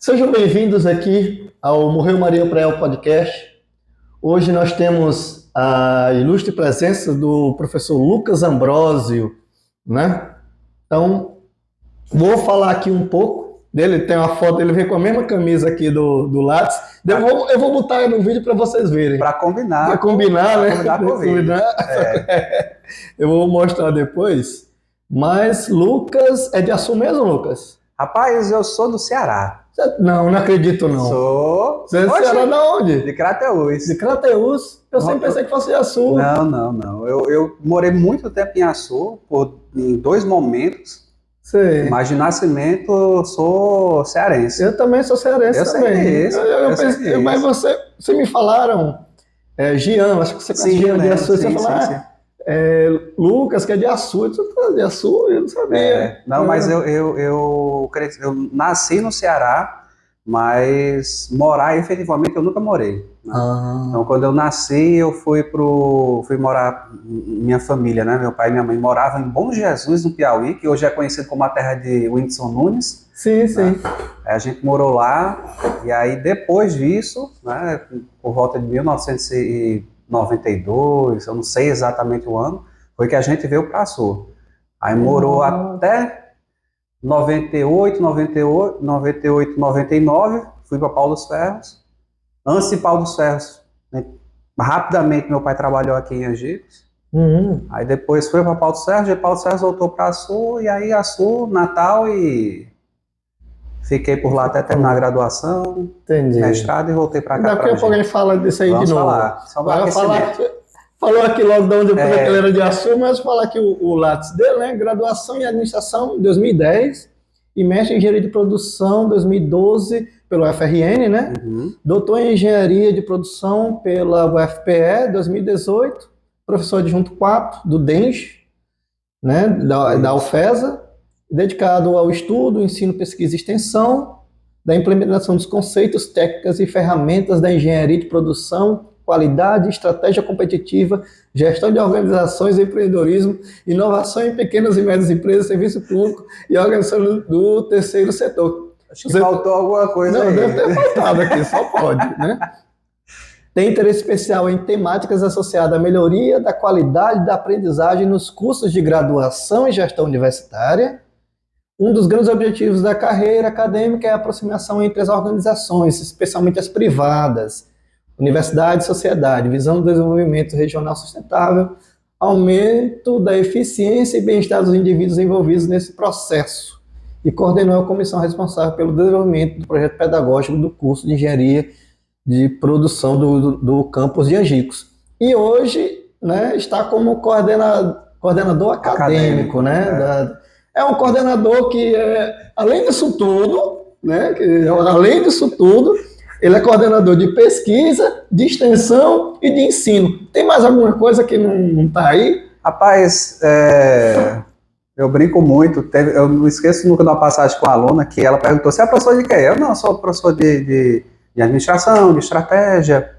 Sejam bem-vindos aqui ao Morreu Maria Prael Podcast. Hoje nós temos a ilustre presença do professor Lucas Ambrósio, né? Então, vou falar aqui um pouco dele. Tem uma foto, ele vem com a mesma camisa aqui do Lattes. Eu vou botar no vídeo para vocês verem. Para combinar. Para combinar, né? Combinar com o vídeo. Eu vou mostrar depois. Mas Lucas, é de Açu mesmo, Lucas? Rapaz, eu sou do Ceará. Não acredito não. Sou. Você é do Ceará de onde? De Crateús. De Crateús? Eu sempre pensei que fosse de Açu. Não. Eu morei muito tempo em Açu, em dois momentos. Sei. Mas de nascimento sou cearense. Eu também sou cearense também. Mas você me falaram, Gian, acho que você conhece Gian de Açu, você falou, Lucas, que é de Açu, eu disse, de Açu, eu não sabia. Mas eu nasci no Ceará, mas morar efetivamente eu nunca morei. Né? Então quando eu nasci eu fui morar, minha família, né? Meu pai e minha mãe moravam em Bom Jesus, no Piauí, que hoje é conhecido como a terra de Whindersson Nunes. Sim. Aí a gente morou lá, e aí depois disso, né, por volta de 1992, eu não sei exatamente o ano, foi que a gente veio para Açu. Aí morou até 98, 99, fui para Pau dos Ferros. Antes de Pau dos Ferros, né, rapidamente meu pai trabalhou aqui em Angicos. Aí depois foi para Pau dos Ferros, de Pau dos Ferros voltou para Açu, e aí Açu, Natal, e fiquei por lá até terminar a graduação, mestrado, e voltei para cá. Daqui a pouco a gente fala disso aí. Vamos de novo. Falou aqui logo de onde eu ele era de Açu, mas falar aqui o Lattes dele, né? Graduação em Administração em 2010 e mestre em Engenharia de Produção 2012 pelo UFRN, né? Doutor em Engenharia de Produção pela UFPE 2018, professor adjunto 4 do DENJ, né? Da UFESA, dedicado ao estudo, ensino, pesquisa e extensão, da implementação dos conceitos, técnicas e ferramentas da engenharia de produção, qualidade, estratégia competitiva, gestão de organizações, empreendedorismo, inovação em pequenas e médias empresas, serviço público e organização do terceiro setor. Acho que faltou alguma coisa aí. Não, deve ter faltado aqui, só pode, né? Tem interesse especial em temáticas associadas à melhoria da qualidade da aprendizagem nos cursos de graduação em gestão universitária. Um dos grandes objetivos da carreira acadêmica é a aproximação entre as organizações, especialmente as privadas, universidade e sociedade, visando o desenvolvimento regional sustentável, aumento da eficiência e bem-estar dos indivíduos envolvidos nesse processo, e coordenou a comissão responsável pelo desenvolvimento do projeto pedagógico do curso de Engenharia de Produção do campus de Angicos. E hoje, né, está como coordenador acadêmico, né? É um coordenador que, além disso tudo, né, ele é coordenador de pesquisa, de extensão e de ensino. Tem mais alguma coisa que não está aí? Rapaz, eu brinco muito. Eu não esqueço nunca de uma passagem com a aluna que ela perguntou: você é professor de quê? Eu não, sou professor de administração, de estratégia.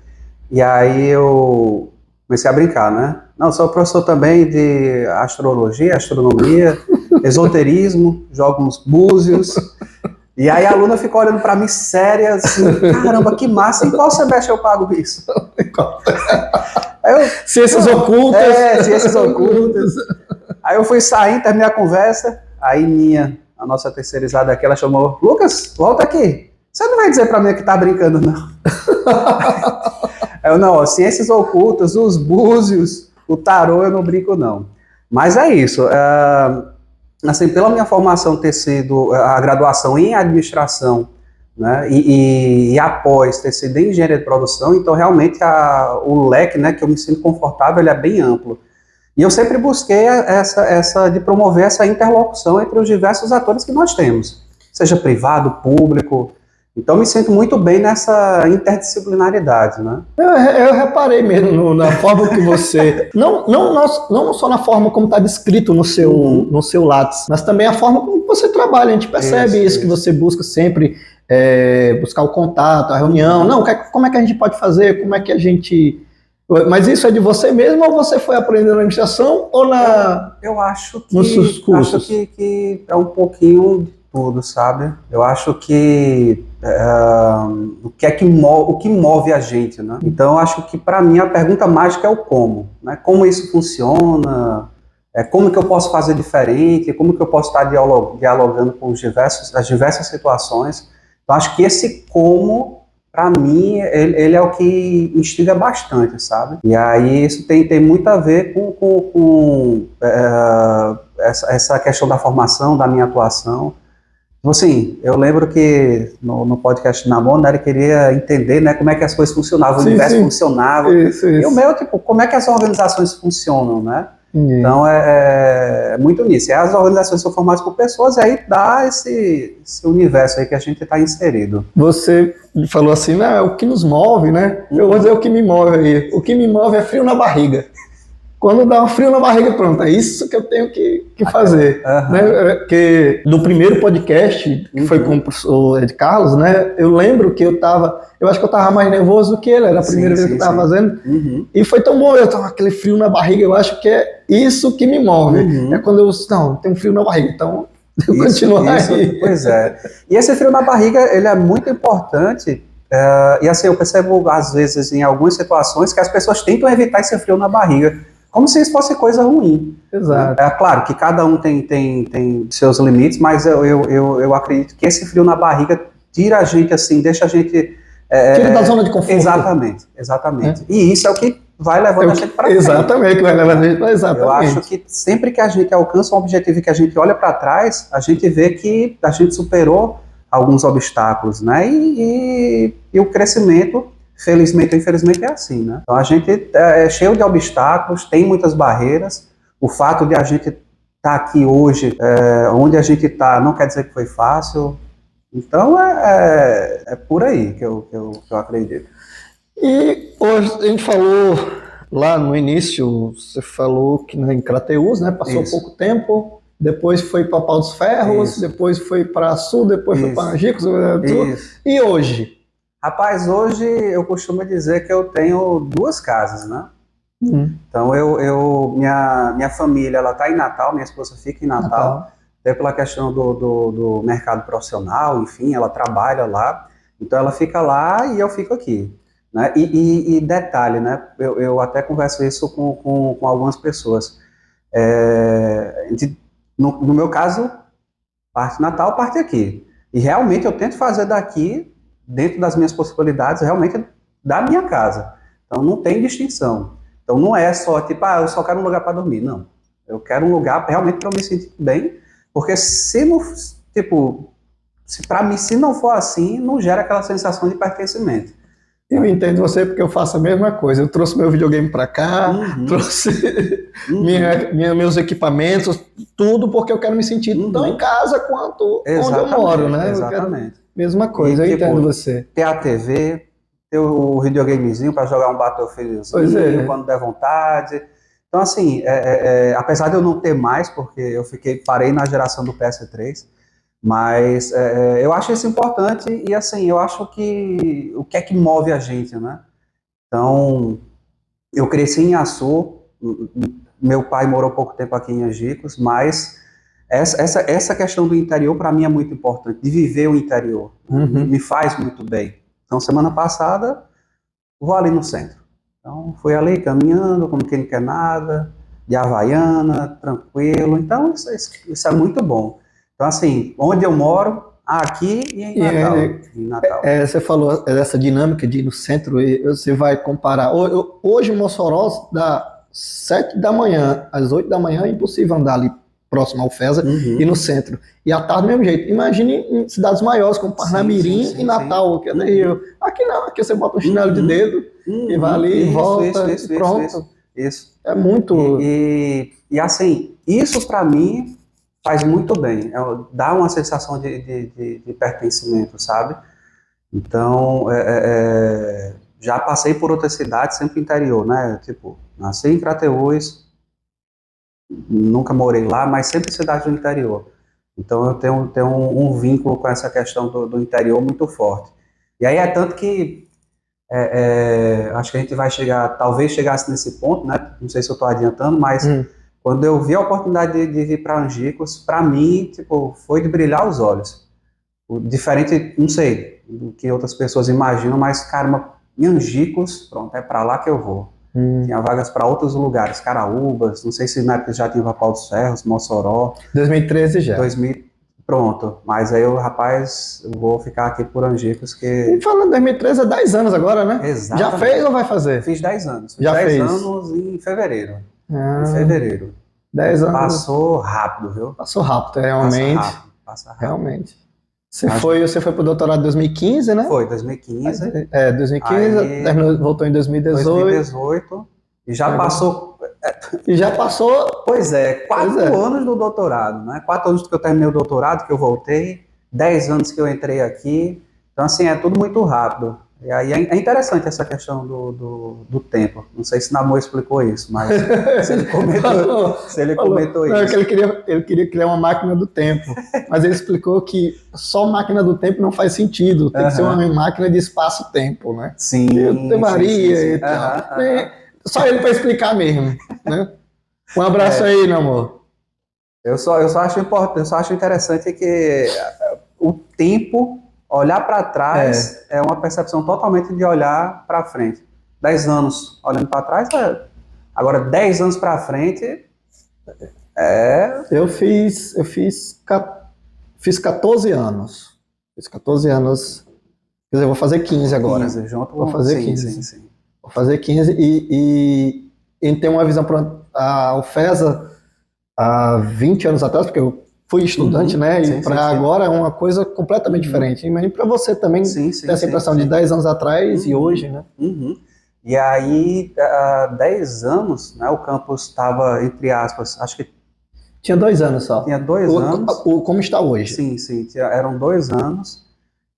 E aí eu comecei a brincar, né? Não, sou professor também de astrologia, astronomia, esoterismo, jogo uns búzios. E aí a aluna ficou olhando para mim séria, assim, caramba, que massa, em qual semestre eu pago isso? Ciências ocultas. Ciências ocultas. Aí eu fui sair, terminei a conversa, aí a nossa terceirizada aqui, ela chamou: Lucas, volta aqui. Você não vai dizer para mim que tá brincando, não? Eu não, ciências ocultas, os búzios, o tarô, eu não brinco, não. Mas é isso. Assim, pela minha formação ter sido a graduação em administração, né, e após ter sido em engenharia de produção, então realmente o leque, né, que eu me sinto confortável, ele é bem amplo. E eu sempre busquei de promover essa interlocução entre os diversos atores que nós temos, seja privado, público. Então me sinto muito bem nessa interdisciplinaridade, né? Eu reparei mesmo na forma que você... não só na forma como está descrito no seu Lattes, mas também a forma como você trabalha. A gente percebe isso. Que você busca sempre buscar o contato, a reunião. Não, como é que a gente pode fazer? Como é que a gente... Mas isso é de você mesmo ou você foi aprendendo na administração ou eu acho que, nos seus cursos? Acho que é um pouquinho tudo, sabe? Eu acho que o que move a gente, né? Então, eu acho que para mim a pergunta mágica é o como, né? Como isso funciona, como que eu posso fazer diferente, como que eu posso estar dialogando com as diversas situações. Então, acho que esse como, para mim, ele é o que instiga bastante, sabe? E aí isso tem muito a ver com essa questão da formação, da minha atuação. Então, assim, eu lembro que no podcast na Mona, ele queria entender, né, como é que as coisas funcionavam, o universo funcionava. Isso. E o meu, tipo, como é que as organizações funcionam, né? Então, é muito nisso. E as organizações são formadas por pessoas, e aí dá esse universo aí que a gente está inserido. Você falou assim, não, é o que nos move, né? Eu vou dizer o que me move aí. O que me move é frio na barriga. Quando dá um frio na barriga, pronto, é isso que eu tenho que fazer. Né? Porque no primeiro podcast, que foi com o professor Ed Carlos, né? Eu lembro que eu acho que eu estava mais nervoso do que ele, era a primeira vez que eu estava fazendo. E foi tão bom, eu tava com aquele frio na barriga, eu acho que é isso que me move. É quando eu, não, tem um frio na barriga, então eu continuo aí. Pois é. E esse frio na barriga, ele é muito importante. E assim, eu percebo às vezes em algumas situações que as pessoas tentam evitar esse frio na barriga, como se isso fosse coisa ruim. Exato. É claro que cada um tem seus limites, mas eu acredito que esse frio na barriga tira a gente assim, deixa a gente... tira da zona de conforto. Exatamente. E isso é o que vai levando a gente para frente. Exatamente, que vai levando a gente para exatamente. Eu acho que sempre que a gente alcança um objetivo e que a gente olha para trás, a gente vê que a gente superou alguns obstáculos, né? E o crescimento, felizmente ou infelizmente, é assim, né? Então a gente é cheio de obstáculos, tem muitas barreiras. O fato de a gente estar aqui hoje, onde a gente está, não quer dizer que foi fácil. Então é por aí que eu acredito. E hoje a gente falou lá no início, você falou que em Crateús, né? Passou pouco tempo, depois foi para Pau dos Ferros, depois foi para Sul, depois foi para Angicos. E hoje? Rapaz, hoje eu costumo dizer que eu tenho 2 casas, né? Então minha família, ela está em Natal, minha esposa fica em Natal. Até pela questão do mercado profissional, enfim, ela trabalha lá, então ela fica lá e eu fico aqui, né? E detalhe, né? Eu até converso isso com algumas pessoas. No meu caso, parte Natal, parte aqui. E realmente eu tento fazer daqui, dentro das minhas possibilidades, realmente da minha casa. Então não tem distinção. Então não é só tipo, eu só quero um lugar para dormir. Não. Eu quero um lugar realmente para eu me sentir bem. Porque se não, para mim, se não for assim, não gera aquela sensação de pertencimento. Eu entendo você porque eu faço a mesma coisa. Eu trouxe meu videogame para cá, trouxe meus equipamentos, tudo porque eu quero me sentir tão em casa quanto onde eu moro, né? Exatamente. Mesma coisa, eu entendo você. Ter a TV, ter o videogamezinho para jogar um Battlefieldzinho quando der vontade. Então, assim, apesar de eu não ter mais, porque eu parei na geração do PS3, mas eu acho isso importante e, assim, eu acho que o que é que move a gente, né? Então, eu cresci em Açu, meu pai morou pouco tempo aqui em Angicos, mas essa questão do interior, para mim, é muito importante, de viver o interior, me faz muito bem. Então, semana passada, vou ali no centro. Então, fui ali caminhando, como quem não quer nada, de Havaiana, tranquilo. Então, isso é muito bom. Então, assim, onde eu moro, aqui e em Natal. Você falou dessa dinâmica de ir no centro, e você vai comparar. Hoje, em Mossoró, da 7 da manhã às 8 da manhã, é impossível andar ali próximo ao FESA e no centro. E à tarde do mesmo jeito. Imagine em cidades maiores, como Parnamirim e Natal, que é terrível. Aqui não, aqui você bota um chinelo de dedo e vai ali, volta e pronto. Isso. É muito... E assim, isso para mim faz muito bem. Dá uma sensação de pertencimento, sabe? Então, já passei por outras cidades, sempre interior, né? Tipo, nasci em Crateús, nunca morei lá, mas sempre cidade do interior. Então eu tenho um vínculo com essa questão do interior muito forte. E aí é tanto que acho que a gente vai talvez chegasse nesse ponto, né? Não sei se eu estou adiantando, mas quando eu vi a oportunidade de vir para Angicos, para mim, tipo, foi de brilhar os olhos. Diferente, não sei, do que outras pessoas imaginam, mas, caramba, em Angicos, pronto, é para lá que eu vou. Tinha vagas para outros lugares, Caraúbas, não sei se na época já tinha Pau dos Ferros, Mossoró. 2013 já. 2000, pronto, mas aí eu, rapaz, eu vou ficar aqui por Angicos, que... E falando em 2013, é 10 anos agora, né? Exatamente. Já fez ou vai fazer? Fiz 10 anos. Já 10 fez? anos em fevereiro. Ah, Em fevereiro. 10 anos. Passou rápido, viu? Passou rápido, realmente. Passa rápido. Realmente. Você foi pro doutorado em 2015, né? Foi, 2015. 2015, Aí, voltou em 2018. 2018. E já passou... E já passou... Pois é, 4 anos do doutorado, né? 4 anos que eu terminei o doutorado, que eu voltei, 10 anos que eu entrei aqui. Então, assim, é tudo muito rápido. E aí é interessante essa questão do tempo. Não sei se Namor explicou isso, mas se ele comentou, comentou não, isso. É que ele queria criar uma máquina do tempo, mas ele explicou que só máquina do tempo não faz sentido, tem que ser uma máquina de espaço-tempo, né? Sim. Maria sim. e tal. Só ele para explicar mesmo, né? Um abraço aí, Namor. Eu só acho importante, eu só acho interessante que o tempo... Olhar para trás é uma percepção totalmente de olhar para frente. 10 anos olhando para trás, agora 10 anos para frente Eu fiz 14 anos. Fiz 14 anos. Quer dizer, eu vou fazer 15 agora. 15, junto vou fazer sim, 15. Sim. Vou fazer 15 e tem uma visão para a UFESA há 20 anos atrás, porque eu fui estudante, né? E para agora é uma coisa completamente diferente. Imagina para você também ter essa impressão de 10 anos atrás e hoje, né? E aí, há 10 anos, né, o campus estava, entre aspas, acho que... Tinha 2 anos só. Tinha 2 anos. Como está hoje. Sim, eram 2 anos.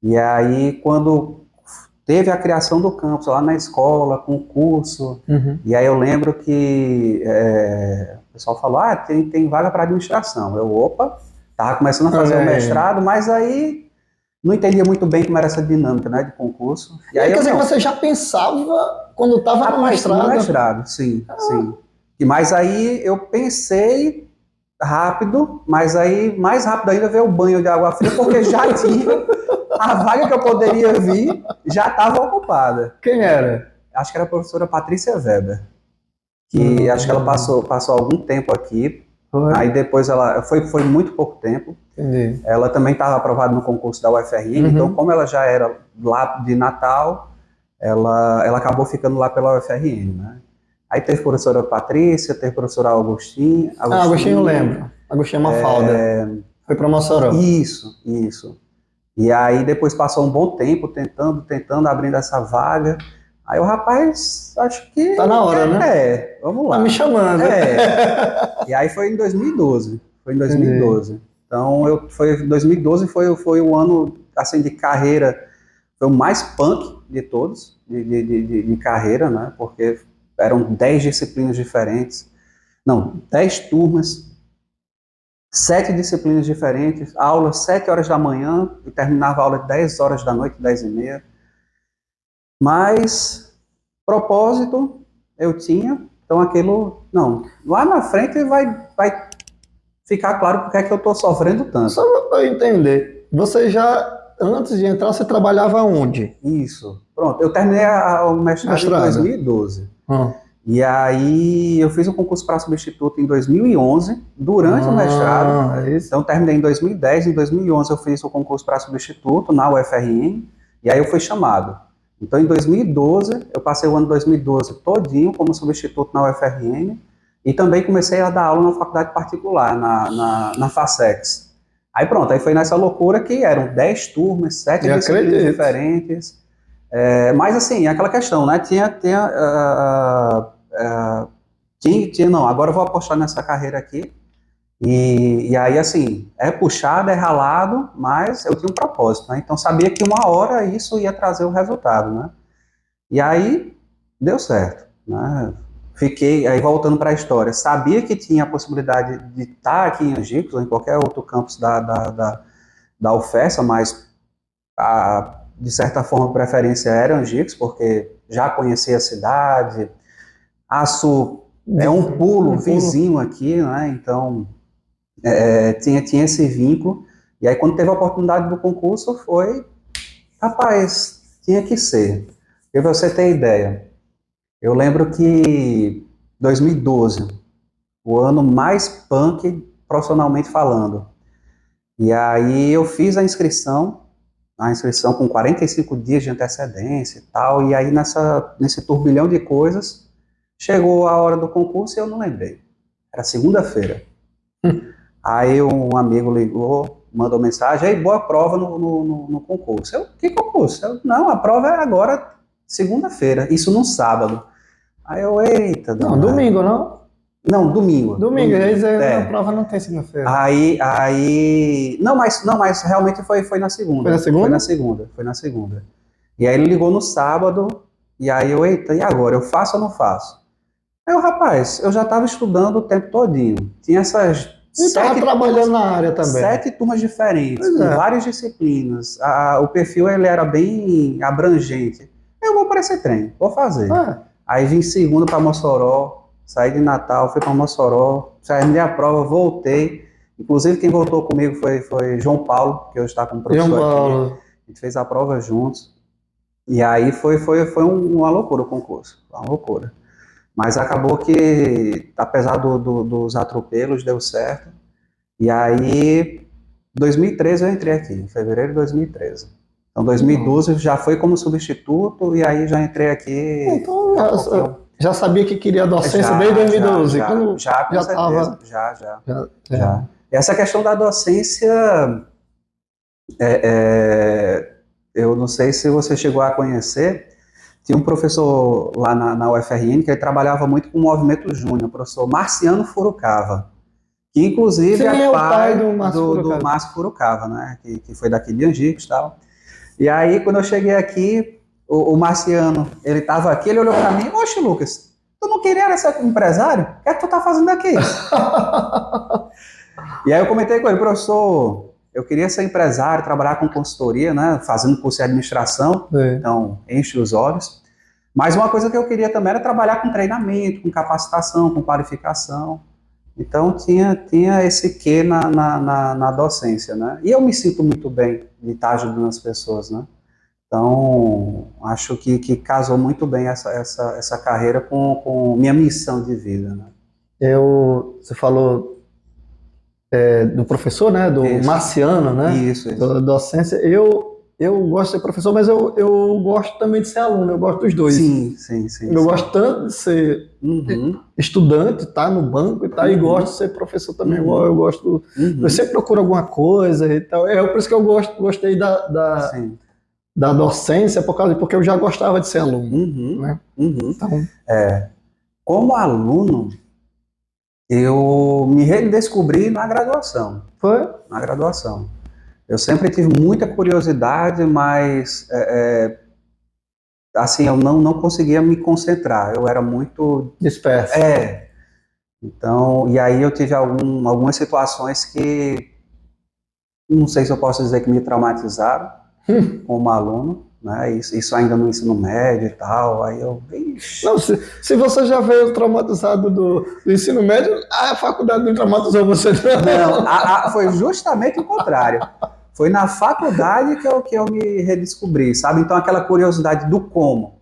E aí, quando teve a criação do campus lá na escola, com o curso, e aí eu lembro que... o pessoal falou, tem vaga para administração. Estava começando a fazer o mestrado, mas aí não entendia muito bem como era essa dinâmica, né, de concurso. E aí, quer dizer, você já pensava quando estava no mestrado? No mestrado, sim. Mas aí eu pensei rápido, mas aí mais rápido ainda veio o banho de água fria, porque já tinha a vaga que eu poderia vir, já estava ocupada. Quem era? Acho que era a professora Patrícia Weber. Que acho que ela passou algum tempo aqui. Aí depois ela foi muito pouco tempo. Entendi. Ela também estava aprovada no concurso da UFRN, então como ela já era lá de Natal, ela acabou ficando lá pela UFRN, né? Aí teve a professora Patrícia, teve a professora Agostinho. Agostinho eu lembro. Agostinho Mafalda. Foi para Mossoró. Isso. E aí depois passou um bom tempo tentando abrindo essa vaga. Aí o rapaz, acho que... Tá na hora, né? Vamos lá. Tá me chamando. E aí foi em 2012. Então, 2012 foi o ano, assim, de carreira, foi o mais punk de todos, de carreira, né? Porque eram 10 disciplinas diferentes. Não, 10 turmas, 7 disciplinas diferentes, aula 7 horas da manhã e terminava a aula 10 horas da noite, 10h30. Mas, propósito, eu tinha, então aquilo, não, lá na frente vai ficar claro porque é que eu estou sofrendo tanto. Só para eu entender, você já, antes de entrar, você trabalhava onde? Isso, pronto, eu terminei o mestrado em 2012. E aí eu fiz um concurso para substituto em 2011, durante o mestrado, então terminei em 2010, em 2011 eu fiz o concurso para substituto na UFRN, e aí eu fui chamado. Então, em 2012, eu passei o ano 2012 todinho como substituto na UFRN e também comecei a dar aula na faculdade particular, na FASEX. Aí pronto, aí foi nessa loucura que eram 10 turmas, 7 disciplinas diferentes. Mas assim, aquela questão, né? Não, agora eu vou apostar nessa carreira aqui. E aí, assim, é puxado, é ralado, mas eu tinha um propósito, né? Então, sabia que uma hora isso ia trazer o resultado, né? E aí, deu certo, né? Fiquei, aí voltando para a história, sabia que tinha a possibilidade de estar aqui em Angicos, ou em qualquer outro campus da UFESA, mas, de certa forma, a preferência era Angicos, porque já conhecia a cidade, É um pulo Um pulo. vizinho aqui, né? Então, tinha esse vínculo. E aí, quando teve a oportunidade do concurso, rapaz, tinha que ser. Para você ter ideia, eu lembro que 2012, o ano mais punk profissionalmente falando. E aí eu fiz a inscrição com 45 dias de antecedência e tal, e aí nesse turbilhão de coisas, chegou a hora do concurso e eu não lembrei. Era segunda-feira. Aí um amigo ligou, mandou mensagem, aí boa prova no concurso. Que concurso? Não, a prova é agora, segunda-feira, isso num sábado. Aí eita, Não, danado. domingo, não? Não, domingo. Domingo, a prova não tem segunda-feira. Não, mas realmente foi na segunda. Foi na segunda? Foi na segunda. E aí ele ligou no sábado, e aí eita, e agora? Eu faço ou não faço? Aí rapaz, eu já estava estudando o tempo todinho. Tinha essas E estava trabalhando na área também. 7 turmas diferentes, Pois com é. várias disciplinas. O perfil ele era bem abrangente. Eu vou para esse trem, vou fazer. Aí vim segunda para Mossoró, saí de Natal, fui para Mossoró, saí a prova, voltei. Inclusive quem voltou comigo foi João Paulo, que hoje está como professor João Paulo. aqui. A gente fez a prova juntos. E aí foi uma loucura o concurso, uma loucura. Mas acabou que, apesar dos atropelos, deu certo. E aí, 2013 eu entrei aqui, em fevereiro de 2013. Então, 2012 já foi como substituto, e aí já entrei aqui. Então, já sabia que queria docência desde 2012? Já, com certeza. Já. Essa questão da docência, eu não sei se você chegou a conhecer. Tinha um professor lá na UFRN que ele trabalhava muito com o movimento júnior, o professor Marciano Furukawa, que inclusive é pai do Márcio Furukawa, né? Que foi daqui de Angicos e tal. E aí, quando eu cheguei aqui, o Marciano, ele estava aqui, ele olhou para mim, oxe, Lucas, tu não queria ser empresário? O que é que tu tá fazendo aqui? E aí eu comentei com ele, professor, eu queria ser empresário, trabalhar com consultoria, né, fazendo curso de administração, então enche os olhos. Mas uma coisa que eu queria também era trabalhar com treinamento, com capacitação, com qualificação. Então tinha esse quê na docência, né? E eu me sinto muito bem de estar ajudando as pessoas, né? Então acho que casou muito bem essa carreira com minha missão de vida, né? Você falou do professor, né? Do Marciano, né? Isso. Da docência. Eu gosto de ser professor, mas eu gosto também de ser aluno, eu gosto dos dois. Sim. Eu gosto tanto de ser estudante, estar no banco e tal, e gosto de ser professor também. Eu gosto, eu sempre procuro alguma coisa e tal. Por isso que eu gostei da docência, porque eu já gostava de ser aluno. Né? Então, como aluno, eu me redescobri na graduação. Foi? Na graduação. Eu sempre tive muita curiosidade, mas assim, eu não conseguia me concentrar. Eu era muito disperso. Então, e aí eu tive algumas situações que não sei se eu posso dizer que me traumatizaram como aluno, né? Isso ainda no ensino médio e tal. Aí eu não, se você já veio traumatizado do ensino médio, a faculdade não traumatizou você. Não, foi justamente o contrário. Foi na faculdade que eu me redescobri, sabe? Então, aquela curiosidade do como.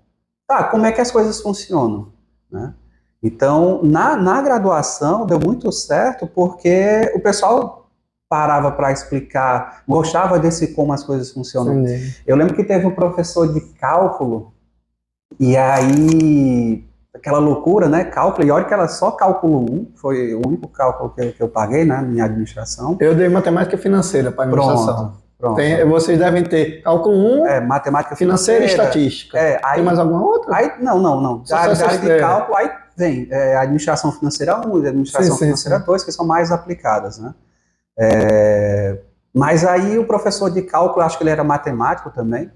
Como é que as coisas funcionam, né? Então, na graduação, deu muito certo, porque o pessoal parava para explicar, gostava desse como as coisas funcionam. Sim. Eu lembro que teve um professor de cálculo, e aí, aquela loucura, né? Cálculo, e olha que era só cálculo 1, foi o único cálculo que eu paguei, né? Minha administração. Eu dei matemática financeira para administração. Pronto. Vocês devem ter cálculo 1, matemática financeira e estatística. Tem mais alguma outra? Não. A área de cálculo, aí vem administração financeira 1 e administração financeira 2, que são mais aplicadas, né? Mas aí o professor de cálculo, acho que ele era matemático também,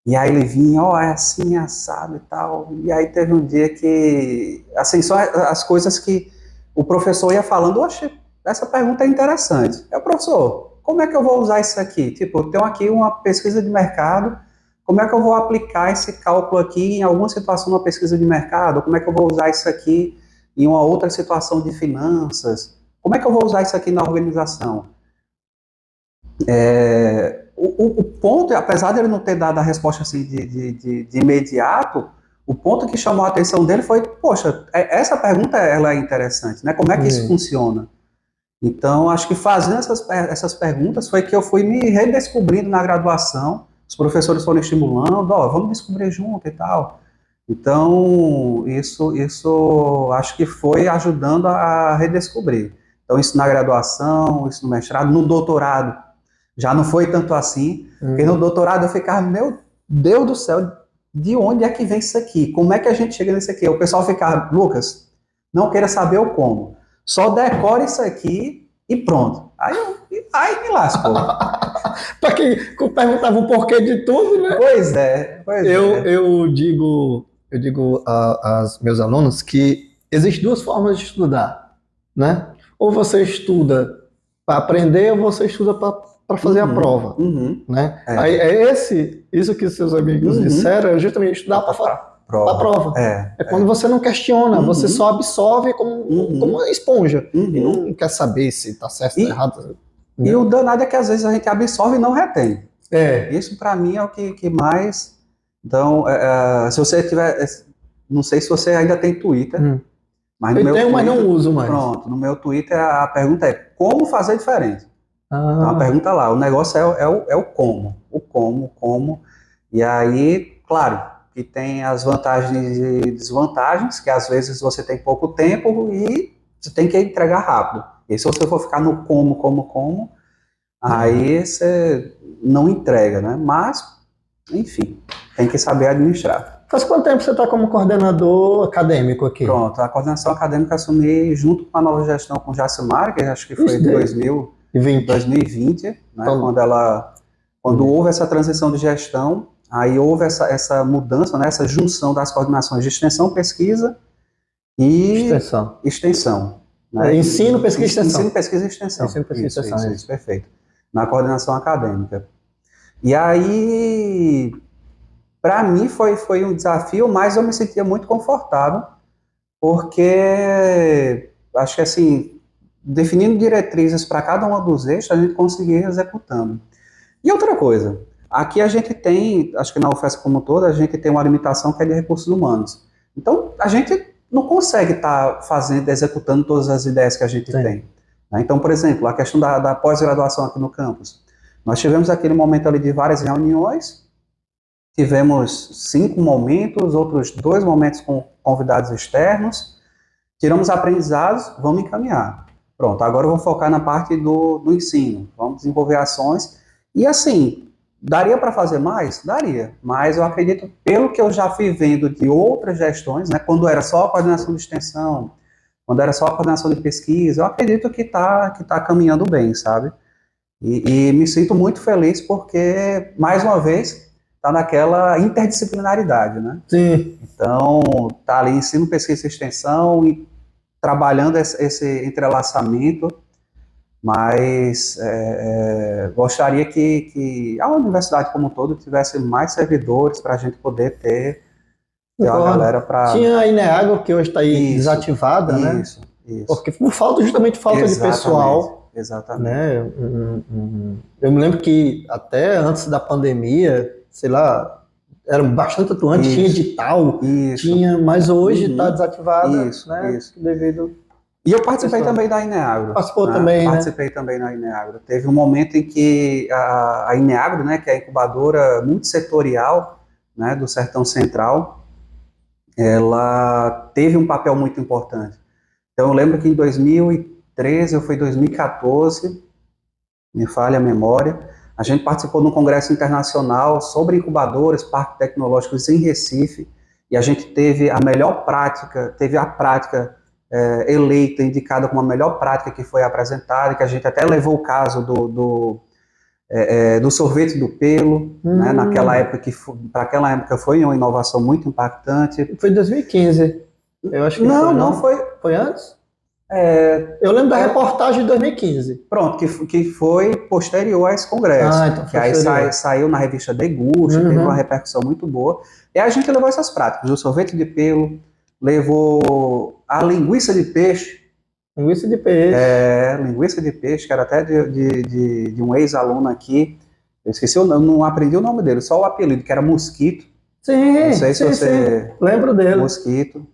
e aí ele vinha, é assim, assado e tal, e aí teve um dia que, assim, só as coisas que o professor ia falando, oxe, essa pergunta é interessante. Professor, como é que eu vou usar isso aqui? Tipo, eu tenho aqui uma pesquisa de mercado, como é que eu vou aplicar esse cálculo aqui em alguma situação na pesquisa de mercado? Como é que eu vou usar isso aqui em uma outra situação de finanças, como é que eu vou usar isso aqui na organização? O ponto, apesar de ele não ter dado a resposta assim de imediato, o ponto que chamou a atenção dele foi, poxa, essa pergunta ela é interessante, né? Como é que isso funciona? Então, acho que fazendo essas perguntas foi que eu fui me redescobrindo na graduação, os professores foram estimulando, vamos descobrir junto e tal. Então, isso acho que foi ajudando a redescobrir. Então, isso na graduação, isso no mestrado, no doutorado, já não foi tanto assim, porque no doutorado eu ficava, meu Deus do céu, de onde é que vem isso aqui? Como é que a gente chega nisso aqui? O pessoal ficava, Lucas, não queira saber o como, só decore isso aqui e pronto. Aí me lascou. Para quem perguntava o porquê de tudo, né? Pois é. Eu digo aos meus alunos que existem duas formas de estudar, né? Ou você estuda para aprender, ou você estuda para fazer a prova, né? Aí isso que seus amigos disseram, é justamente estudar para a prova. Quando você não questiona, você só absorve como uma esponja e não quer saber se está certo ou errado. E o danado é que às vezes a gente absorve e não retém. Isso para mim é o que mais... Então, se você tiver... Não sei se você ainda tem Twitter. Mas no eu tenho, mas não uso mais. Pronto, no meu Twitter a pergunta é como fazer diferente. Então a pergunta lá, o negócio é o como. O como. E aí, claro, que tem as vantagens e desvantagens, que às vezes você tem pouco tempo e você tem que entregar rápido. E se você for ficar no como, aí você não entrega, né? Mas, enfim, tem que saber administrar. Faz quanto tempo você está como coordenador acadêmico aqui? Pronto, a coordenação acadêmica assumi junto com a nova gestão com Jacimar, que acho que foi em 2020, né? Então, quando houve essa transição de gestão, aí houve essa mudança, né? Essa junção das coordenações de extensão, pesquisa e extensão. Né? Ensino, pesquisa e extensão. Ensino, pesquisa e extensão. Ensino, pesquisa e extensão. Isso, perfeito. Na coordenação acadêmica. E aí, para mim foi um desafio, mas eu me sentia muito confortável, porque acho que assim, definindo diretrizes para cada um dos eixos, a gente conseguia ir executando. E outra coisa, aqui a gente tem, acho que na UFES como toda, a gente tem uma limitação que é de recursos humanos. Então, a gente não consegue estar executando todas as ideias que a gente tem. Né? Então, por exemplo, a questão da pós-graduação aqui no campus. Nós tivemos aquele momento ali de várias reuniões, tivemos 5 momentos, outros 2 momentos com convidados externos, tiramos aprendizados, vamos encaminhar. Pronto, agora eu vou focar na parte do ensino, vamos desenvolver ações, e assim, daria para fazer mais? Daria, mas eu acredito, pelo que eu já fui vendo de outras gestões, né, quando era só a coordenação de extensão, quando era só a coordenação de pesquisa, eu acredito que tá caminhando bem, sabe? E me sinto muito feliz porque, mais uma vez, está naquela interdisciplinaridade, né? Sim. Então, tá ali ensino, pesquisa e extensão e trabalhando esse entrelaçamento, mas gostaria que a universidade como um todo tivesse mais servidores para a gente poder ter uma galera para... Tinha a Ineagro, que hoje está aí desativada, né? Isso. Porque justamente falta de pessoal. Exatamente. Né? Eu me lembro que até antes da pandemia, sei lá, era bastante atuante, tinha edital, mas hoje está desativada, né? Devido... E eu participei também da Ineagro. Participou também, né? Participei também da Ineagro. Teve um momento em que a Ineagro, né, que é a incubadora multissetorial, né, do Sertão Central, ela teve um papel muito importante. Então eu lembro que em 2013 ou foi 2014, me falha a memória, a gente participou de um congresso internacional sobre incubadoras, parques tecnológicos em Recife, e a gente teve a melhor prática, teve a prática eleita, indicada como a melhor prática que foi apresentada, que a gente até levou o caso do sorvete do pelo, né, naquela época, para aquela época foi uma inovação muito impactante. Foi em 2015, eu acho que não foi. Foi antes? Eu lembro da reportagem de 2015. Pronto, que foi posterior a esse congresso. Então que aí saiu na revista Degusta, teve uma repercussão muito boa. E a gente levou essas práticas, o sorvete de pelo, levou a linguiça de peixe. Linguiça de peixe. Linguiça de peixe, que era até de um ex-aluno aqui. Eu esqueci, eu não aprendi o nome dele, só o apelido, que era Mosquito. Sim, Não sei se sim, você... sim. Lembro dele. Mosquito.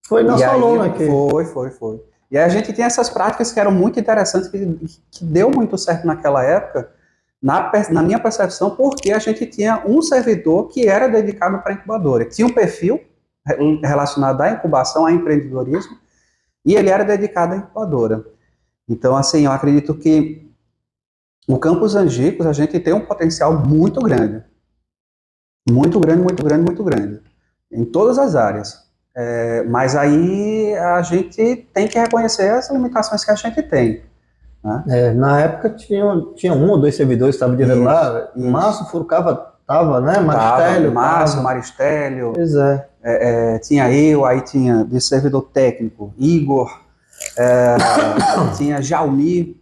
Foi nosso E aí, aluno aqui. Foi. E aí a gente tem essas práticas que eram muito interessantes, que deu muito certo naquela época, na minha percepção, porque a gente tinha um servidor que era dedicado para a incubadora. Tinha um perfil relacionado à incubação, a empreendedorismo, e ele era dedicado à incubadora. Então, assim, eu acredito que o Campus Angicos, a gente tem um potencial muito grande. Muito grande, muito grande, muito grande. Em todas as áreas. Mas aí a gente tem que reconhecer as limitações que a gente tem. Né? Na época tinha um ou dois servidores que estavam direto lá. O Márcio Furukawa estava, né? Maristélio. Márcio, Maristélio. Pois é. Tinha eu, aí tinha de servidor técnico, Igor, tinha Jaumi,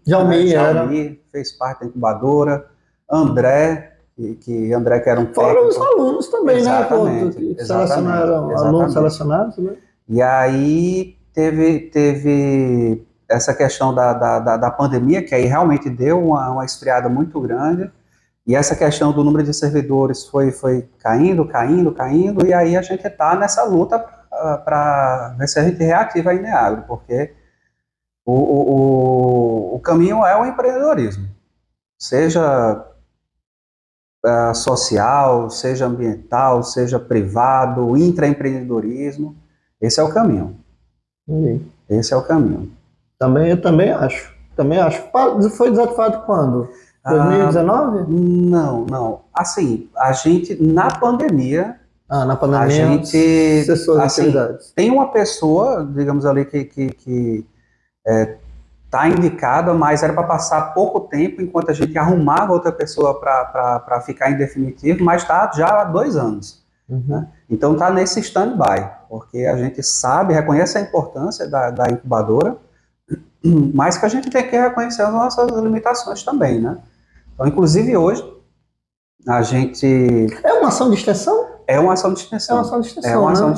fez parte da incubadora, André, que era um técnico. Fora os alunos também, exatamente, né? Que selecionaram alunos selecionados, né? E aí teve essa questão da pandemia, que aí realmente deu uma esfriada muito grande, e essa questão do número de servidores foi caindo, e aí a gente está nessa luta para ver se a gente reativa a Ineagro, porque o caminho é o empreendedorismo, seja social, seja ambiental, seja privado, o intraempreendedorismo, esse é o caminho. Esse é o caminho. Eu também acho. Foi desativado quando? 2019? Não. Assim, a gente, na pandemia, a gente cessou as atividades. Tem uma pessoa, digamos ali, que está indicada, mas era para passar pouco tempo enquanto a gente arrumava outra pessoa para ficar em definitivo, mas está já há 2 anos. Né? Então está nesse stand-by, porque a gente reconhece a importância da incubadora, mas que a gente tem que reconhecer as nossas limitações também, né? Então, inclusive hoje, a gente... É uma ação de extensão? É uma ação de extensão. É uma ação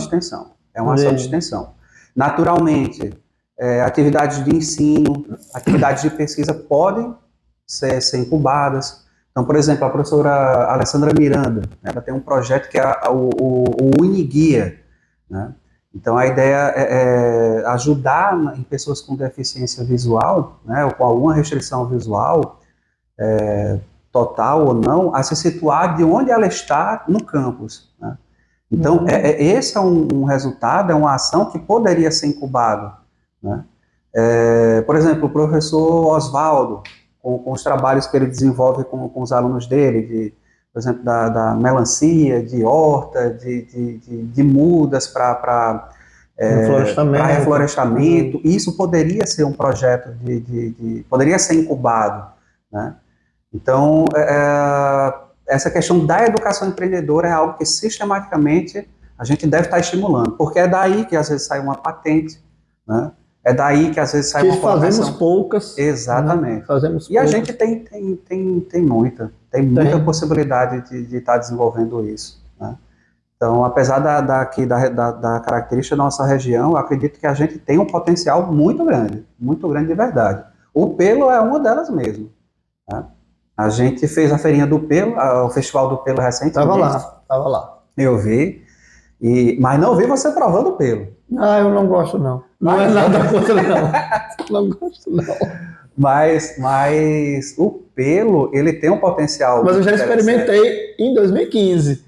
de extensão. Naturalmente, atividades de ensino, atividades de pesquisa podem ser incubadas. Então, por exemplo, a professora Alessandra Miranda, ela tem um projeto que é o Uniguia, né? Então, a ideia é ajudar em pessoas com deficiência visual, né, ou com alguma restrição visual, total ou não, a se situar de onde ela está no campus. Né? Então, esse é um resultado, é uma ação que poderia ser incubado. Né? Por exemplo, o professor Oswaldo, com os trabalhos que ele desenvolve com os alunos dele, por exemplo, da melancia, de horta, de mudas para reflorestamento. Isso poderia ser um projeto poderia ser incubado, né? Então, essa questão da educação empreendedora é algo que sistematicamente a gente deve estar estimulando, porque é daí que às vezes sai uma patente, né? É daí que às vezes sai uma colocação. Fazemos poucas. Exatamente. Né? Fazemos poucas. A gente tem muita possibilidade de estar desenvolvendo isso. Né? Então, apesar da característica da nossa região, eu acredito que a gente tem um potencial muito grande de verdade. O pelo é uma delas mesmo. Né? A gente fez a feirinha do pelo, o festival do pelo recentemente. Tava lá. Eu vi, mas não vi você provando o pelo. Eu não gosto não. Não é nada contra não. Não gosto não. Mas o pelo, ele tem um potencial. Mas eu já experimentei em 2015.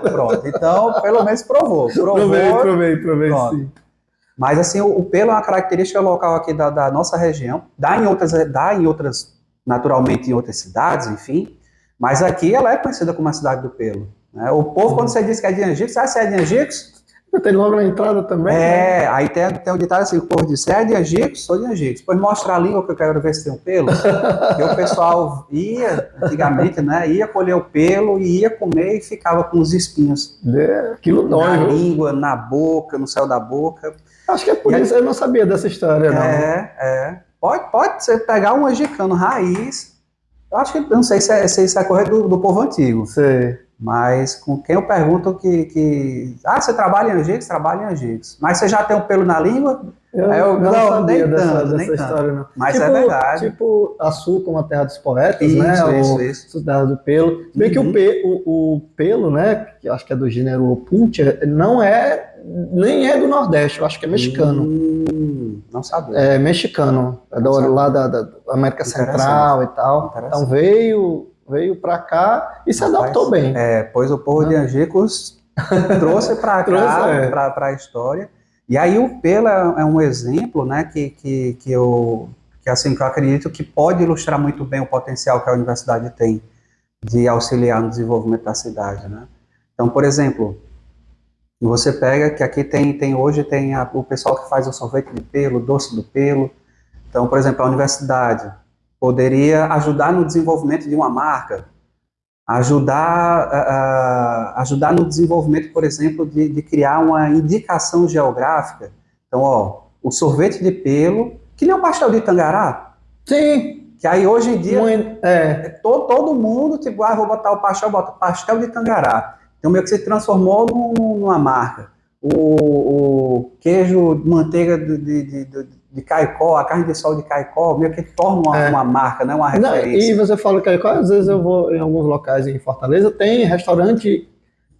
Pronto. Então, pelo menos provou. Provei, sim. Mas assim, o pelo é uma característica local aqui da nossa região. Dá em outras, naturalmente em outras cidades, enfim. Mas aqui ela é conhecida como a cidade do pelo. Né? O povo, quando você diz que é de Angicos, se é de Angicos? Tem logo na entrada também. Aí tem um ditado assim, o povo diz, é de Angicos? Sou de Angicos. Depois mostra a língua que eu quero ver se tem um pelo. Porque o pessoal ia, antigamente, né, ia colher o pelo e ia comer e ficava com os espinhos. Aquilo dói, na língua, na boca, no céu da boca. Acho que é por isso, eu não sabia dessa história, não. Pode você pegar um angicano raiz, eu acho que, não sei se é correr do povo antigo. Sei. Mas com quem eu pergunto você trabalha em Angicos? Trabalha em Angicos. Mas você já tem um pelo na língua? Eu não sabia nem dessa, tanto, nem dessa tanto. história, não. Mas é verdade. Tipo Açu como a terra dos poetas, Isso, né? isso. Cidade do Pelo. Se bem que o Pelo, né? Que eu acho que é do gênero Opuntia, não é, nem é do Nordeste, eu acho que é mexicano. Não sabia. É mexicano, é lá da América Central e tal. Então veio para cá e se adaptou bem. Pois o povo de Angicos trouxe para cá, para a história. E aí o Pelo é um exemplo, né, que eu acredito que pode ilustrar muito bem o potencial que a universidade tem de auxiliar no desenvolvimento da cidade, né? Então, por exemplo, você pega que aqui hoje tem o pessoal que faz o sorvete de pelo, doce do pelo. Então, por exemplo, a universidade poderia ajudar no desenvolvimento de uma marca, ajudar no desenvolvimento, por exemplo, de criar uma indicação geográfica. Então, o sorvete de pelo, que nem o pastel de Tangará. Sim. Que aí hoje em dia todo mundo, tipo, vou botar o pastel, bota pastel de Tangará. Então, meio que se transformou numa marca. O queijo, manteiga de Caicó, a carne de sol de Caicó, meio que torna uma marca, né, uma referência. E você fala Caicó, às vezes eu vou em alguns locais em Fortaleza, tem restaurante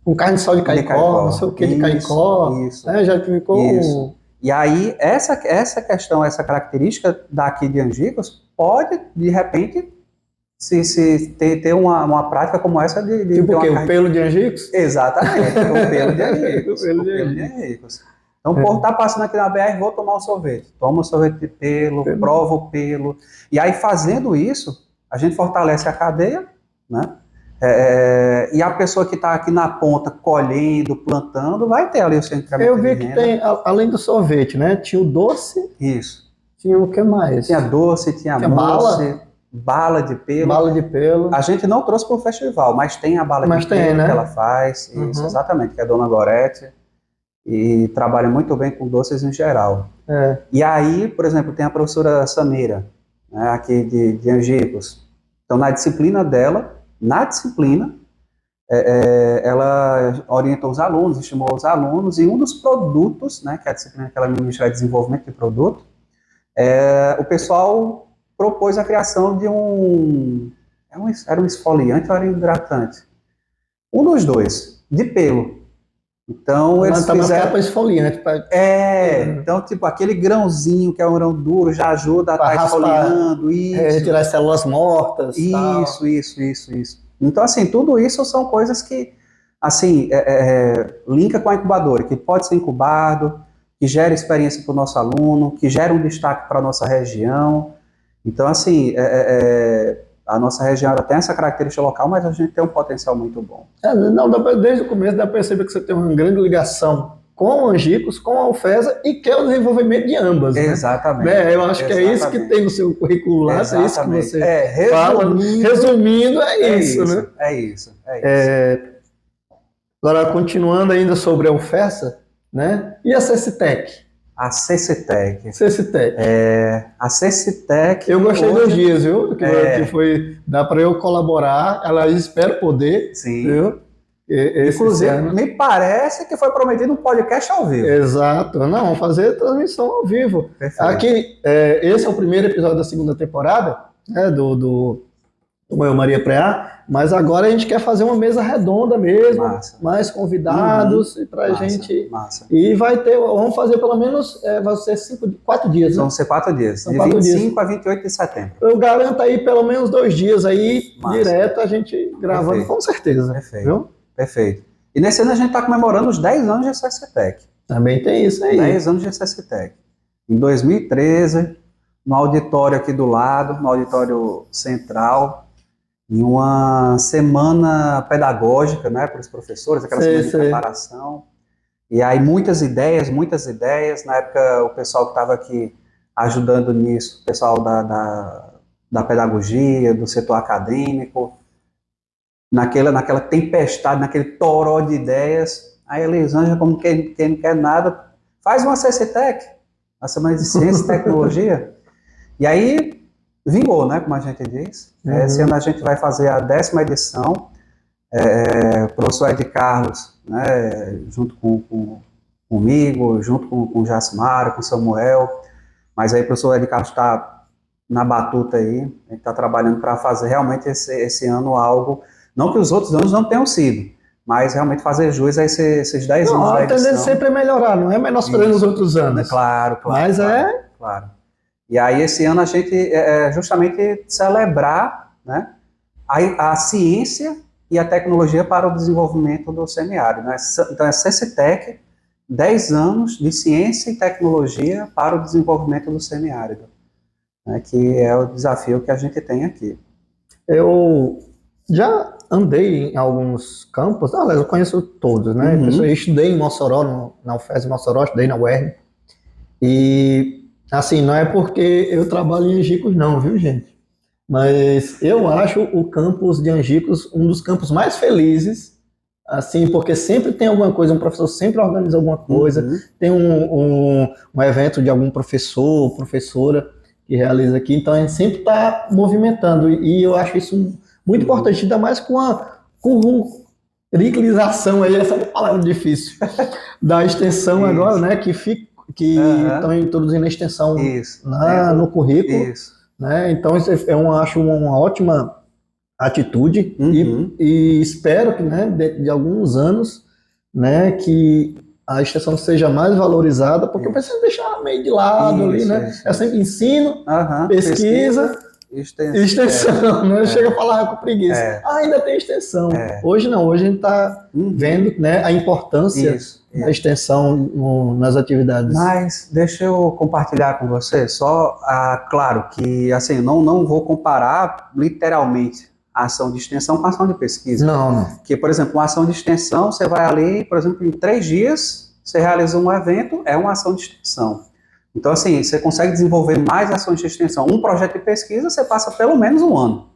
com carne de sol de Caicó, não sei o que de Caicó. Isso. Já ficou... Isso. E aí, essa questão, essa característica daqui de Angicos pode, de repente, ter uma prática como essa de tipo ter o quê? O pelo de Angicos? Exatamente, o pelo de Angicos. O pelo de Angicos. Então, o povo tá passando aqui na BR, vou tomar um sorvete. Toma um sorvete de pelo, prova o pelo. E aí, fazendo isso, a gente fortalece a cadeia, né? E a pessoa que está aqui na ponta, colhendo, plantando, vai ter ali o seu incremento de renda. Eu vi que tem, além do sorvete, né? Tinha o doce. Isso. Tinha o que mais? Tinha doce, tinha mousse, bala de pelo. Bala de pelo. A gente não trouxe para o festival, mas tem a bala de pelo, né, que ela faz. Isso, exatamente, que é a Dona Gorete. E trabalha muito bem com doces em geral. E aí, por exemplo, tem a professora Samira, né, aqui de Angicos. Então, na disciplina dela, ela orientou os alunos, estimulou os alunos, e um dos produtos, né, que é a disciplina que ela ministra é desenvolvimento de produto, o pessoal propôs a criação de era um esfoliante ou era um hidratante? Um dos dois, de pelo. Então, eles fizeram... para esfoliante. Então, tipo, aquele grãozinho, que é um grão duro, já ajuda a estar esfoliando. Retirar as células mortas. Isso. Então, assim, tudo isso são coisas que, assim, linka com a incubadora, que pode ser incubado, que gera experiência para o nosso aluno, que gera um destaque para a nossa região. Então, assim, a nossa região ela tem essa característica local, mas a gente tem um potencial muito bom. Desde o começo dá para perceber que você tem uma grande ligação com o Angicos, com a UFESA e que é o desenvolvimento de ambas. Exatamente. Né? Eu acho que é isso que tem no seu currículo lá, é isso que você fala. Resumindo, é isso, né? É isso. Agora, continuando ainda sobre a UFESA, né? E a CECITEC? A CECITEC. A CECITEC. Eu gostei dos dias, viu? Que foi, dá para eu colaborar. Ela espero poder. Sim. Viu? Inclusive, me parece que foi prometido um podcast ao vivo. Exato. Não, vamos fazer transmissão ao vivo. Perfeito. Aqui, esse é o primeiro episódio da segunda temporada, né, do Eu Maria Preá, mas agora a gente quer fazer uma mesa redonda mesmo, mais convidados pra gente. Massa. E vamos fazer pelo menos, vai ser 4 dias, né? Vão ser 4 dias, de 25 a 28 de setembro. Eu garanto aí pelo menos 2 dias aí, direto, a gente gravando. Perfeito. Com certeza. Perfeito. Viu? Perfeito. E nesse ano a gente está comemorando os 10 anos de CECITEC. Também tem isso aí. 10 anos de CECITEC. Em 2013, no auditório aqui do lado, no auditório central, em uma semana pedagógica, né, para os professores, aquela semana de preparação. E aí muitas ideias. Na época, o pessoal que estava aqui ajudando nisso, o pessoal da pedagogia, do setor acadêmico, naquela tempestade, naquele toró de ideias, a Elisângela, como quem não quer nada, faz uma CECITEC, a Semana de Ciência e Tecnologia, e aí vingou, né, como a gente diz. Esse ano a gente vai fazer a 10ª edição, o professor Ed Carlos, né, junto comigo, junto com o Jacimário, com o Samuel, mas aí o professor Ed Carlos está na batuta aí, a gente está trabalhando para fazer realmente esse ano algo, não que os outros anos não tenham sido, mas realmente fazer jus a esses 10 anos da A tendência edição. sempre é melhorar, não é menosprezando os outros anos. Claro, Mas claro. E aí esse ano a gente justamente celebrar, né, a ciência e a tecnologia para o desenvolvimento do semiárido, né? Então é CCTEC, 10 anos de ciência e tecnologia para o desenvolvimento do semiárido, né, que é o desafio que a gente tem aqui. Eu já andei em alguns campos, aliás, eu conheço todos, né? Eu estudei em Mossoró, na UFES Mossoró, estudei na UERN, e assim, não é porque eu trabalho em Angicos não, viu, gente? Mas eu acho o campus de Angicos um dos campos mais felizes, assim, porque sempre tem alguma coisa, um professor sempre organiza alguma coisa, tem um evento de algum professor, professora que realiza aqui, então a gente sempre está movimentando, e eu acho isso muito importante, ainda mais com a curriculação, aí, essa é uma palavra difícil, da extensão isso. Agora, né, que estão introduzindo a extensão no currículo, né, então eu acho uma ótima atitude e espero que, né, de alguns anos, né, que a extensão seja mais valorizada, porque eu preciso deixar meio de lado ali, né? É sempre ensino, pesquisa, extensão, né? Chega a falar com preguiça. Ainda tem extensão. Hoje não, hoje a gente está vendo, né, a importância da extensão nas atividades. Mas deixa eu compartilhar com você, só, claro que assim, não vou comparar literalmente a ação de extensão com a ação de pesquisa. Não. Que, por exemplo, uma ação de extensão, você vai ali, por exemplo, em 3 dias, você realiza um evento, é uma ação de extensão. Então, assim, você consegue desenvolver mais ações de extensão. Um projeto de pesquisa, você passa pelo menos um ano.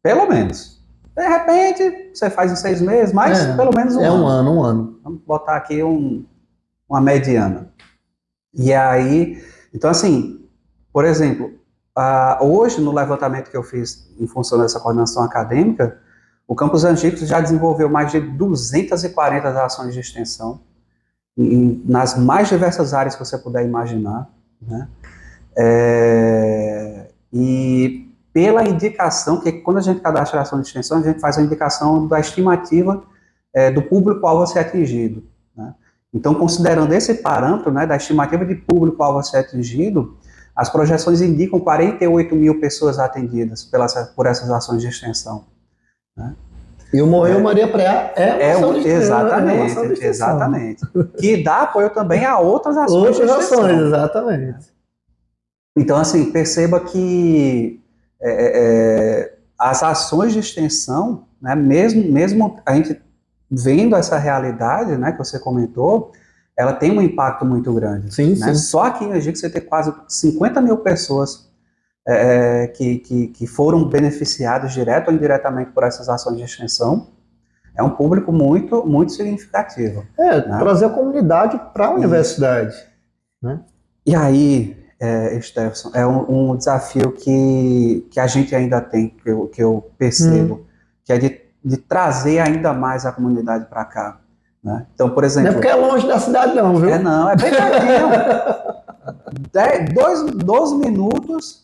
Pelo menos. De repente, você faz em 6 meses, mas pelo menos um ano. Um ano. Vamos botar aqui uma mediana. E aí, então assim, por exemplo, hoje no levantamento que eu fiz em função dessa coordenação acadêmica, o Campus Angicos já desenvolveu mais de 240 ações de extensão nas mais diversas áreas que você puder imaginar, né? E pela indicação, que quando a gente cadastra a ação de extensão, a gente faz a indicação da estimativa do público-alvo a ser atingido, né? Então, considerando esse parâmetro, né, da estimativa de público-alvo a ser atingido, as projeções indicam 48 mil pessoas atendidas por essas ações de extensão, né? E o Morreu Maria Preá exatamente. Que dá apoio também a outras ações de extensão. Ações, exatamente. Então, assim, perceba que as ações de extensão, né, mesmo a gente vendo essa realidade, né, que você comentou, ela tem um impacto muito grande. Sim, né? sim. Só aqui em Angicos você tem quase 50 mil pessoas que foram beneficiados direto ou indiretamente por essas ações de extensão. É um público muito, muito significativo. Né? Trazer a comunidade para a universidade. Né? E aí, Stefson, é um desafio que a gente ainda tem, que eu percebo, que é de trazer ainda mais a comunidade para cá. Né? Então, por exemplo... Não é porque é longe da cidade não, viu? Não, é bem pertinho. 12 minutos,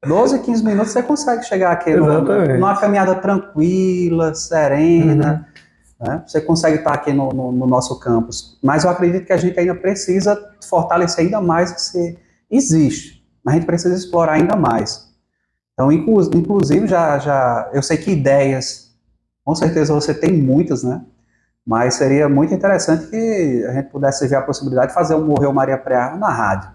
12, 15 minutos, você consegue chegar aqui numa caminhada tranquila, serena. Né? Você consegue estar aqui no nosso campus. Mas eu acredito que a gente ainda precisa fortalecer ainda mais esse... Existe, mas a gente precisa explorar ainda mais. Então, inclusive, eu sei que ideias, com certeza você tem muitas, né? Mas seria muito interessante que a gente pudesse ver a possibilidade de fazer um Morreu Maria Preá na rádio.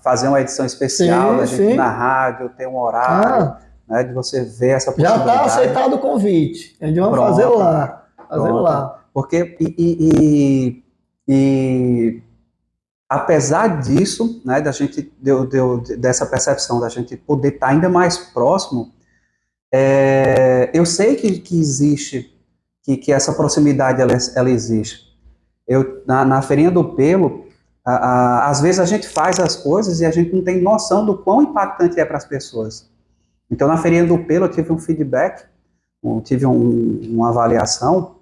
Fazer uma edição especial da gente na rádio, ter um horário, né, de você ver essa possibilidade. Já está aceitado o convite. A gente vai fazer lá. Porque, apesar disso, né, da gente, dessa percepção da gente poder estar ainda mais próximo, eu sei que existe, que essa proximidade ela existe. Na Feirinha do Pelo, às vezes a gente faz as coisas e a gente não tem noção do quão impactante é para as pessoas. Então, na Feirinha do Pelo, eu tive um feedback tive uma avaliação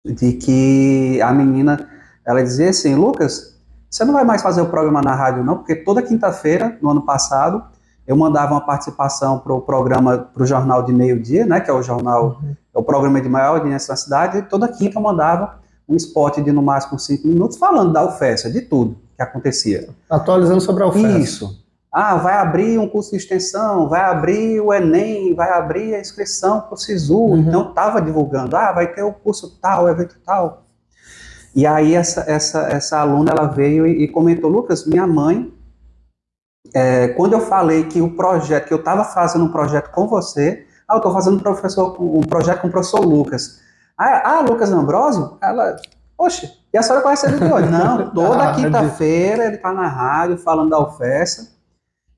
de que a menina, ela dizia assim, Lucas, você não vai mais fazer o programa na rádio não, porque toda quinta-feira, no ano passado, eu mandava uma participação para o programa, para o Jornal de Meio-Dia, né, que é o jornal, é o programa de maior audiência na cidade, e toda quinta eu mandava um spot de no máximo 5 minutos falando da UFES, de tudo que acontecia. Atualizando sobre a UFES. Isso. Ah, vai abrir um curso de extensão, vai abrir o Enem, vai abrir a inscrição para o SISU, então estava divulgando, vai ter o curso tal, o evento tal. E aí essa aluna, ela veio e comentou, Lucas, minha mãe, quando eu falei que o projeto, que eu estava fazendo um projeto com você, eu estou fazendo um projeto com o professor Lucas. Lucas Ambrosio? Ela, oxe, e a senhora conhece ele de onde? Não, toda quinta-feira ele está na rádio falando da UFES,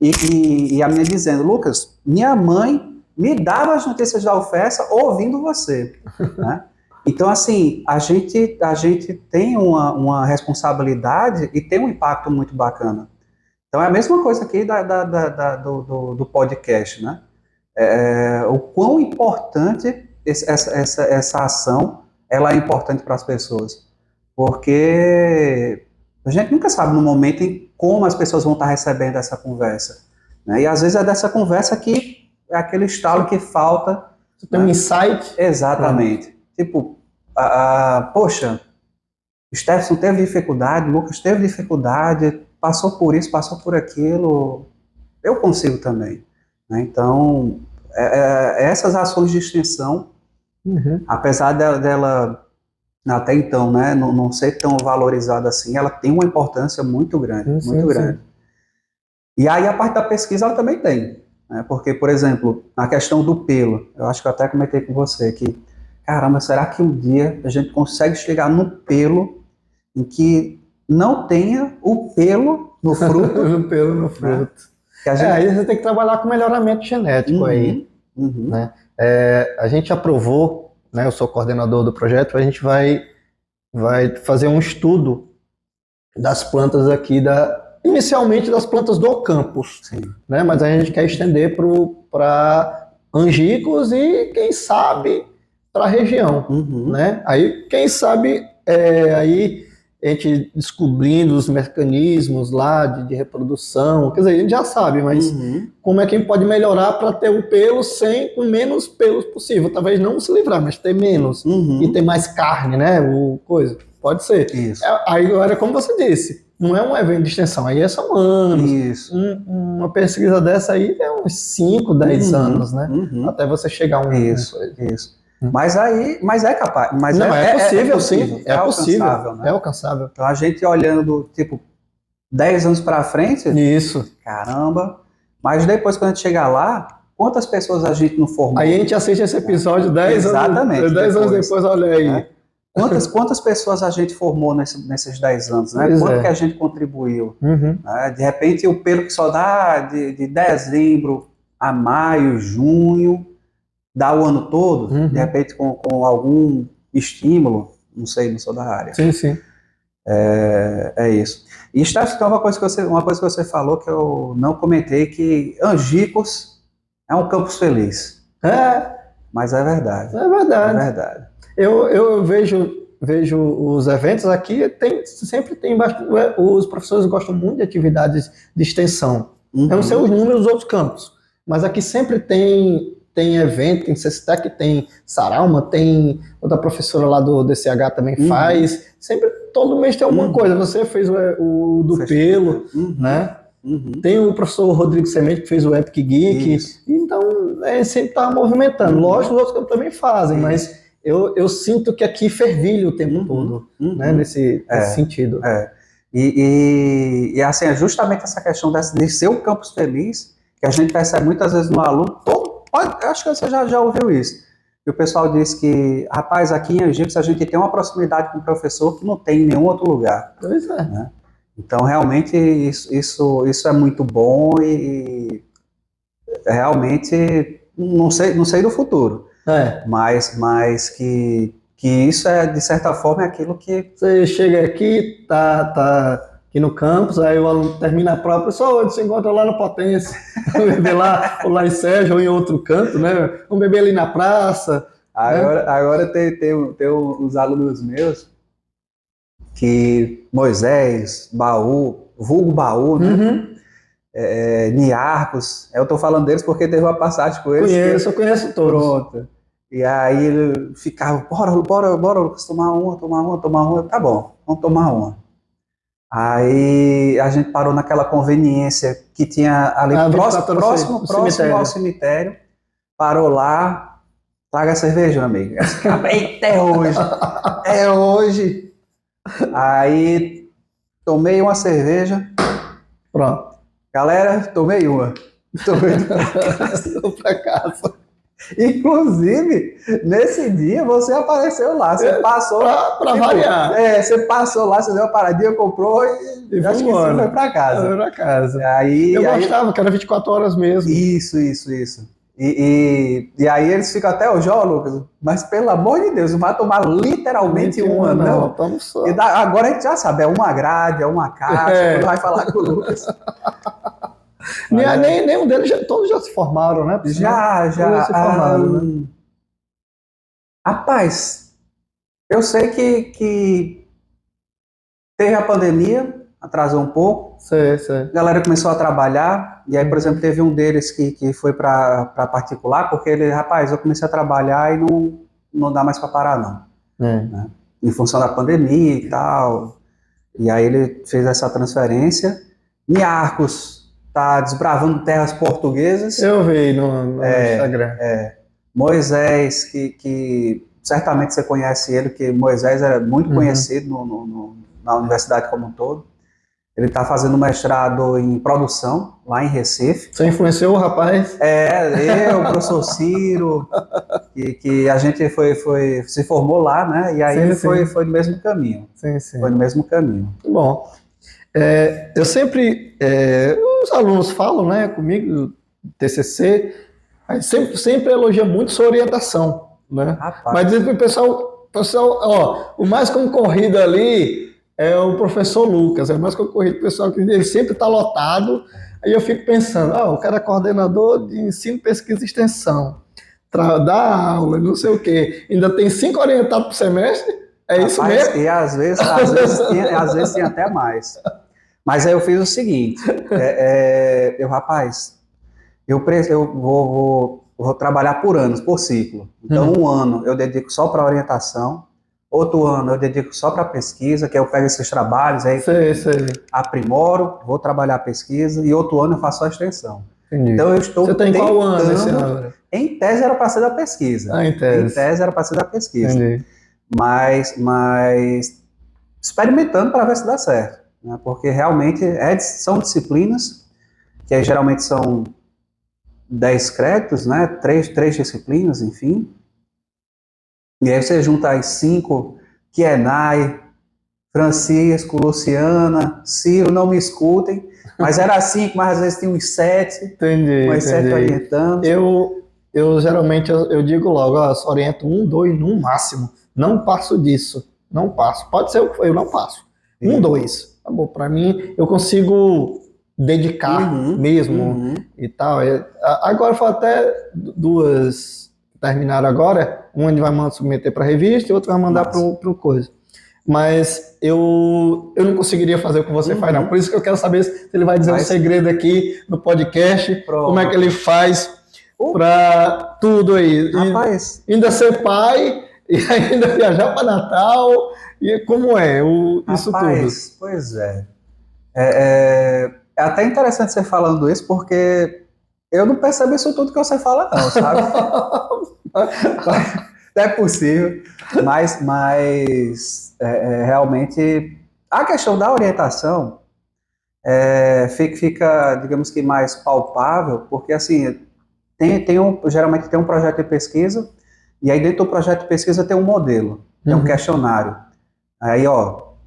e a menina dizendo, Lucas, minha mãe me dava as notícias da UFES ouvindo você, né? Então, assim, a gente tem uma responsabilidade e tem um impacto muito bacana. Então, é a mesma coisa aqui do podcast, né? O quão importante essa ação ela é importante para as pessoas. Porque a gente nunca sabe no momento em como as pessoas vão estar recebendo essa conversa, né? E às vezes é dessa conversa que é aquele estalo que falta. Você tem um insight? Exatamente. Tipo, poxa, Stefson teve dificuldade, Lucas teve dificuldade, passou por isso, passou por aquilo, eu consigo também, né? Então, essas ações de extensão, apesar dela até então, né, não ser tão valorizada assim, ela tem uma importância muito grande, muito grande. E aí a parte da pesquisa ela também tem, né, porque, por exemplo, a questão do pelo, eu acho que eu até comentei com você que, caramba, será que um dia a gente consegue chegar no pelo em que não tenha o pelo no fruto? O pelo no fruto. Né? Aí você tem que trabalhar com melhoramento genético aí. Né? A gente aprovou, né, eu sou coordenador do projeto, a gente vai fazer um estudo das plantas aqui, inicialmente das plantas do campus, né, mas a gente quer estender para angicos e, quem sabe, para a região. Né? Aí, quem sabe, aí a gente descobrindo os mecanismos lá de reprodução, quer dizer, a gente já sabe, mas como é que a gente pode melhorar para ter o pelo com menos pelos possível, talvez não se livrar, mas ter menos, e ter mais carne, né, pode ser. Isso. Aí agora, como você disse, não é um evento de extensão, aí são anos. Isso. Uma pesquisa dessa aí é uns 5, 10 anos, né, até você chegar a um... Isso. Mas é capaz. Mas não, é possível, sim. É alcançável, né? É alcançável. Então a gente olhando, tipo, 10 anos para frente. Isso. Caramba. Mas depois, quando a gente chegar lá, quantas pessoas a gente não formou? Aí a gente assiste esse episódio 10 anos depois, olha aí. Né? Quantas pessoas a gente formou nesses 10 anos, né? Quanto que a gente contribuiu? Né? De repente, o pelo que só dá de dezembro a maio, junho, dá o ano todo, de repente com algum estímulo, não sei, não sou da área. Sim. É isso. E Steph, tem uma coisa que você falou que eu não comentei, que Angicos é um campus feliz. Mas é verdade. É verdade. É verdade. Eu vejo os eventos aqui, sempre tem bastante, os professores gostam muito de atividades de extensão. Eu não sei os números dos outros campos, mas aqui sempre tem evento, tem CECITEC, tem Sarauma, tem outra professora lá do DCH também faz, sempre, todo mês tem alguma coisa. Você fez o do pelo, né? Tem o professor Rodrigo Semente que fez o Epic Geek, então sempre está movimentando. Lógico, os outros campos também fazem, mas eu sinto que aqui fervilha o tempo todo, né? Nesse sentido. E assim, é justamente essa questão de ser um campus feliz, que a gente percebe muitas vezes no aluno, acho que você já ouviu isso. E o pessoal diz que, rapaz, aqui em Angicos a gente tem uma proximidade com o professor que não tem em nenhum outro lugar. Pois é. Né? Então, realmente, isso é muito bom e realmente, não sei do futuro. Mas que isso é, de certa forma, é aquilo que... Você chega aqui, tá aqui no campus, aí o aluno termina a prova, pessoal, hoje se encontra lá no Potência, vamos beber lá, ou lá em Sérgio, ou em outro canto, né? Vamos beber ali na praça. Agora tem uns alunos meus que Moisés, Baú, vulgo Baú, né? Uhum. Niarcos, eu tô falando deles porque teve uma passagem com eles. Eu conheço todos. Pronto. E aí ele ficava, bora, Lucas, tomar uma. Tá bom, vamos tomar uma. Aí a gente parou naquela conveniência que tinha ali próximo ao cemitério. Parou lá, traga a cerveja, meu amigo. Eita, é hoje. É hoje. Aí tomei uma cerveja. Pronto. Galera, tomei uma. Tô pra casa. Inclusive, nesse dia você apareceu lá. Você passou. Pra variar. Você passou lá, você deu uma paradinha, comprou e acho que você foi pra casa. Foi pra casa. Eu gostava, que era 24 horas mesmo. Isso. E aí eles ficam até hoje, Lucas, mas pelo amor de Deus, não vai tomar literalmente uma, não. Estamos só. Agora a gente já sabe, é uma grade, é uma caixa, quando vai falar com o Lucas. Nenhum deles, todos já se formaram, né? Já se formaram, né? Rapaz, eu sei que teve a pandemia, atrasou um pouco. Sei. A galera começou a trabalhar, e aí, por exemplo, teve um deles que foi para particular, porque ele, rapaz, eu comecei a trabalhar e não dá mais para parar, não. Né? Em função da pandemia e tal. E aí ele fez essa transferência. Niarcos tá desbravando terras portuguesas. Eu vi no Instagram. Moisés, que certamente você conhece ele, que Moisés era muito conhecido na universidade como um todo. Ele está fazendo mestrado em produção, lá em Recife. Você influenciou o rapaz? O professor Ciro, que a gente se formou lá, né? E aí ele foi no mesmo caminho. Sim. Foi no mesmo caminho. Bom, eu sempre, os alunos falam, né, comigo, TCC, a gente sempre elogia muito sua orientação, né? Rapaz. Mas dizem para o pessoal, o mais concorrido ali é o professor Lucas, é o mais concorrido, o pessoal que ele sempre está lotado. Aí eu fico pensando, o cara é coordenador de ensino, pesquisa e extensão, dá aula, não sei o quê, ainda tem 5 orientados por semestre, isso mesmo? E às vezes tinha até mais. Mas aí eu fiz o seguinte, eu vou trabalhar por anos, por ciclo. Então, um ano eu dedico só para orientação, outro ano eu dedico só para pesquisa, que eu pego esses trabalhos, aí aprimoro, vou trabalhar a pesquisa, e outro ano eu faço só a extensão. Entendi. Então eu estou Você tem qual ano esse ano? Em tese era para ser da pesquisa. Em tese era para ser da pesquisa. Entendi. Mas experimentando para ver se dá certo, né? Porque realmente são disciplinas que aí geralmente são 10 créditos, né? 3 disciplinas, enfim. E aí você junta as 5, que é Nai, Francisco, Luciana, Ciro, não me escutem, mas era 5, mas às vezes tem uns 7. Entendi. Uns 7 orientando. Eu geralmente eu digo logo, só oriento 1, 2 no máximo. Não passo disso. Não passo. Pode ser eu não passo. 1, 2. Tá bom, para mim eu consigo dedicar mesmo e tal. Agora foi até 2 terminaram agora. Uma ele vai submeter para revista e outra vai mandar para o coisa. Mas eu não conseguiria fazer o que você faz, não. Por isso que eu quero saber se ele vai dizer um segredo aqui no podcast. Pronto. Como é que ele faz para tudo aí. Rapaz. Ainda ser pai e ainda viajar para Natal. E como é isso tudo? Pois é. É até interessante você falando isso, porque eu não percebo isso tudo que você fala, não, sabe? Não é possível, mas realmente a questão da orientação fica, digamos que, mais palpável, porque assim, geralmente tem um projeto de pesquisa, e aí dentro do projeto de pesquisa tem um modelo, tem um questionário. Aí,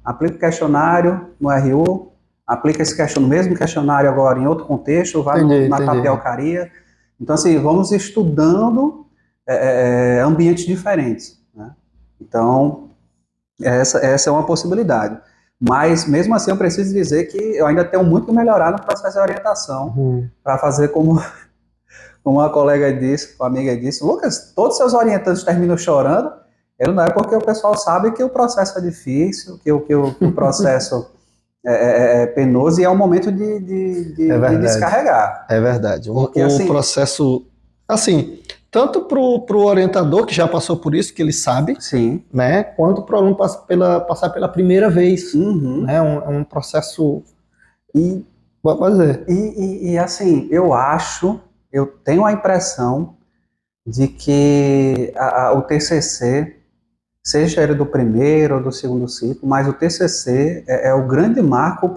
aplica o questionário no RU, aplica esse mesmo questionário agora em outro contexto, vai na tapiocaria. Então, assim, vamos estudando ambientes diferentes, né? Então, essa é uma possibilidade. Mas, mesmo assim, eu preciso dizer que eu ainda tenho muito que melhorar no processo de orientação, para fazer como uma colega disse, uma amiga disse, Lucas, todos seus orientantes terminam chorando. Eu não é porque o pessoal sabe que o processo é difícil, que o processo é penoso e é um momento de descarregar. É verdade. Porque, O assim, processo, assim, tanto para o orientador que já passou por isso, que ele sabe, sim. né, quanto para o aluno passar pela primeira vez. Uhum. Né, é um processo. E, Pode fazer. assim, eu tenho a impressão de que o TCC, seja ele do primeiro ou do segundo ciclo, mas o TCC é o grande marco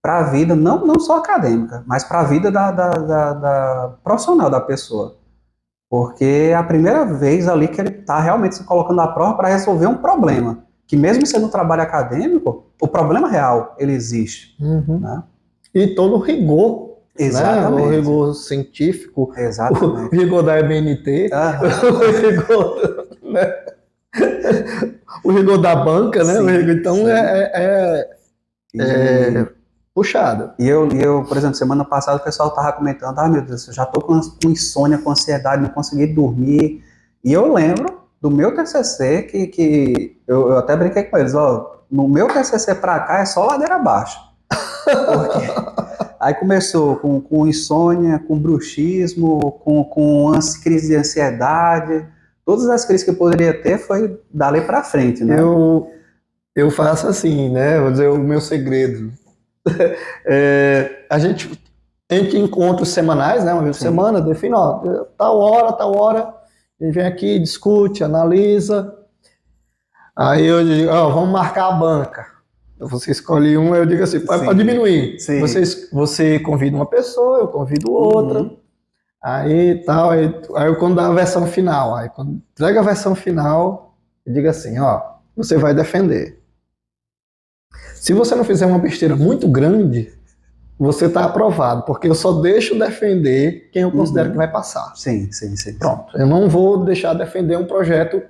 para a vida, não só acadêmica, mas para a vida da profissional da pessoa. Porque é a primeira vez ali que ele está realmente se colocando à prova para resolver um problema. Que mesmo sendo um trabalho acadêmico, o problema real, ele existe. Né? E todo o rigor. Exatamente. Né? O rigor científico, Exatamente. o rigor da MNT, o rigor, né? O rigor da banca, né? Sim, o rigor, então sim. é puxado. E eu, por exemplo, semana passada o pessoal estava comentando, meu Deus, eu já estou com insônia, com ansiedade, não consegui dormir. E eu lembro do meu TCC, que eu até brinquei com eles, no meu TCC para cá é só ladeira abaixo. Porque aí começou com insônia, com bruxismo, com crise de ansiedade, todas as crises que eu poderia ter foi dali para frente, né? Eu faço assim, né? Vou dizer o meu segredo. A gente encontros semanais, né? Uma vez por semana, define, tal hora, a gente vem aqui, discute, analisa. Aí eu digo, vamos marcar a banca. Você escolhe um, eu digo assim, pode diminuir. Você convida uma pessoa, eu convido outra. Aí tal, aí quando dá a versão final, aí quando entrega a versão final, eu digo assim, você vai defender. Se você não fizer uma besteira muito grande, você está aprovado, porque eu só deixo defender quem eu considero que vai passar. Sim. Pronto, eu não vou deixar defender um projeto,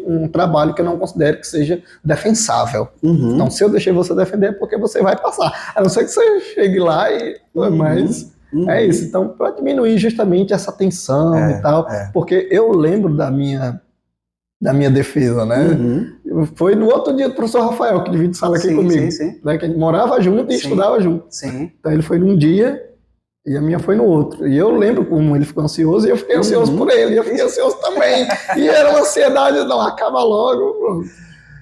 um trabalho que eu não considero que seja defensável. Então, se eu deixei você defender, é porque você vai passar. A não ser que você chegue lá e... Mas é isso. Então, para diminuir justamente essa tensão e tal, porque eu lembro da minha defesa, né? Foi no outro dia do professor Rafael, que divide sala aqui comigo. Né? Que a gente morava junto e estudava junto. Então ele foi num dia e a minha foi no outro. E eu lembro como ele ficou ansioso e eu fiquei ansioso por ele. E eu fiquei ansioso também. E era uma ansiedade, não, acaba logo.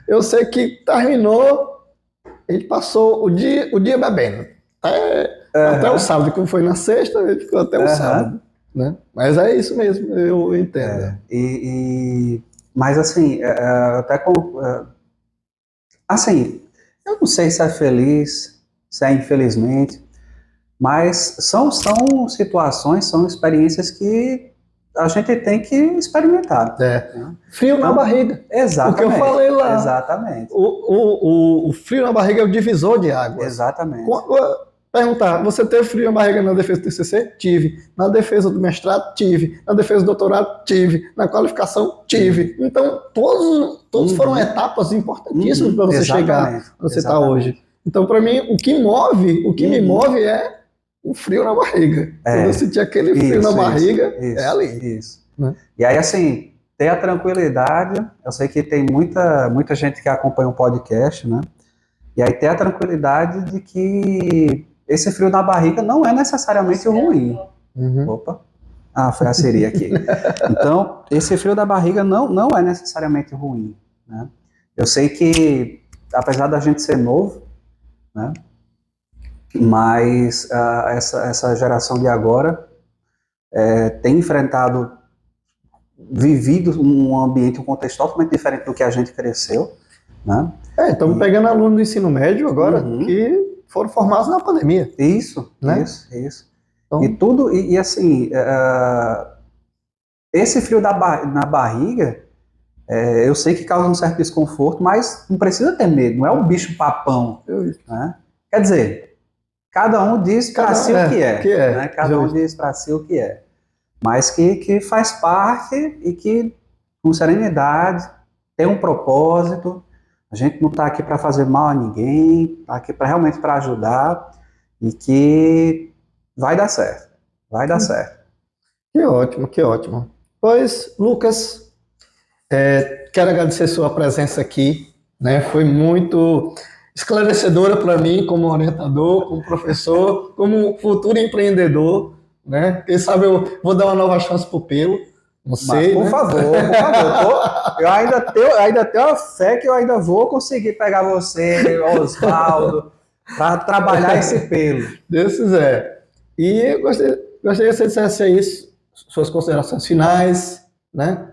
Eu sei que terminou, ele passou o dia bebendo. Até o sábado, como foi na sexta, ele ficou até o sábado. Né? Mas é isso mesmo, eu entendo. Mas assim, até assim, eu não sei se é feliz, se é infelizmente, mas são situações, são experiências que a gente tem que experimentar. Né? Frio na barriga. Exatamente. O que eu falei lá. Exatamente. O frio na barriga é o divisor de águas. Exatamente. Perguntar, você teve frio na barriga na defesa do TCC? Tive. Na defesa do mestrado? Tive. Na defesa do doutorado? Tive. Na qualificação? Tive. Então, todos foram etapas importantíssimas para você chegar onde você está hoje. Então, para mim, o que me move é o frio na barriga. Quando eu senti aquele frio na barriga, é ali. Né? E aí, assim, ter a tranquilidade, eu sei que tem muita gente que acompanha o podcast, né? E aí ter a tranquilidade de que esse frio na barriga não é necessariamente ruim. Opa! Foi a Siri aqui. Então, esse frio da barriga não é necessariamente ruim. Né? Eu sei que, apesar da gente ser novo, né, mas essa geração de agora tem vivido um ambiente, um contexto totalmente diferente do que a gente cresceu. Né? Estamos pegando alunos do ensino médio agora que foram formados na pandemia. Isso, né? Isso. Então, e tudo, e assim, esse frio na barriga, eu sei que causa um certo desconforto, mas não precisa ter medo, não é o bicho papão. Né? Quer dizer, cada um diz para si o que é. Né? Cada um diz para si o que é. Mas que faz parte e que, com serenidade, tem um propósito, A gente não está aqui para fazer mal a ninguém, está aqui realmente para ajudar e que vai dar certo. Vai dar certo. Que ótimo, que ótimo. Pois, Lucas, quero agradecer sua presença aqui, né? Foi muito esclarecedora para mim como orientador, como professor, como futuro empreendedor, né? Quem sabe eu vou dar uma nova chance pro Pelo, não sei, Por né? favor, por favor. Eu ainda tenho a fé que eu ainda vou conseguir pegar você, Osvaldo, para trabalhar esse pelo. Deus quiser. E eu gostaria que você dissesse aí suas considerações finais, né?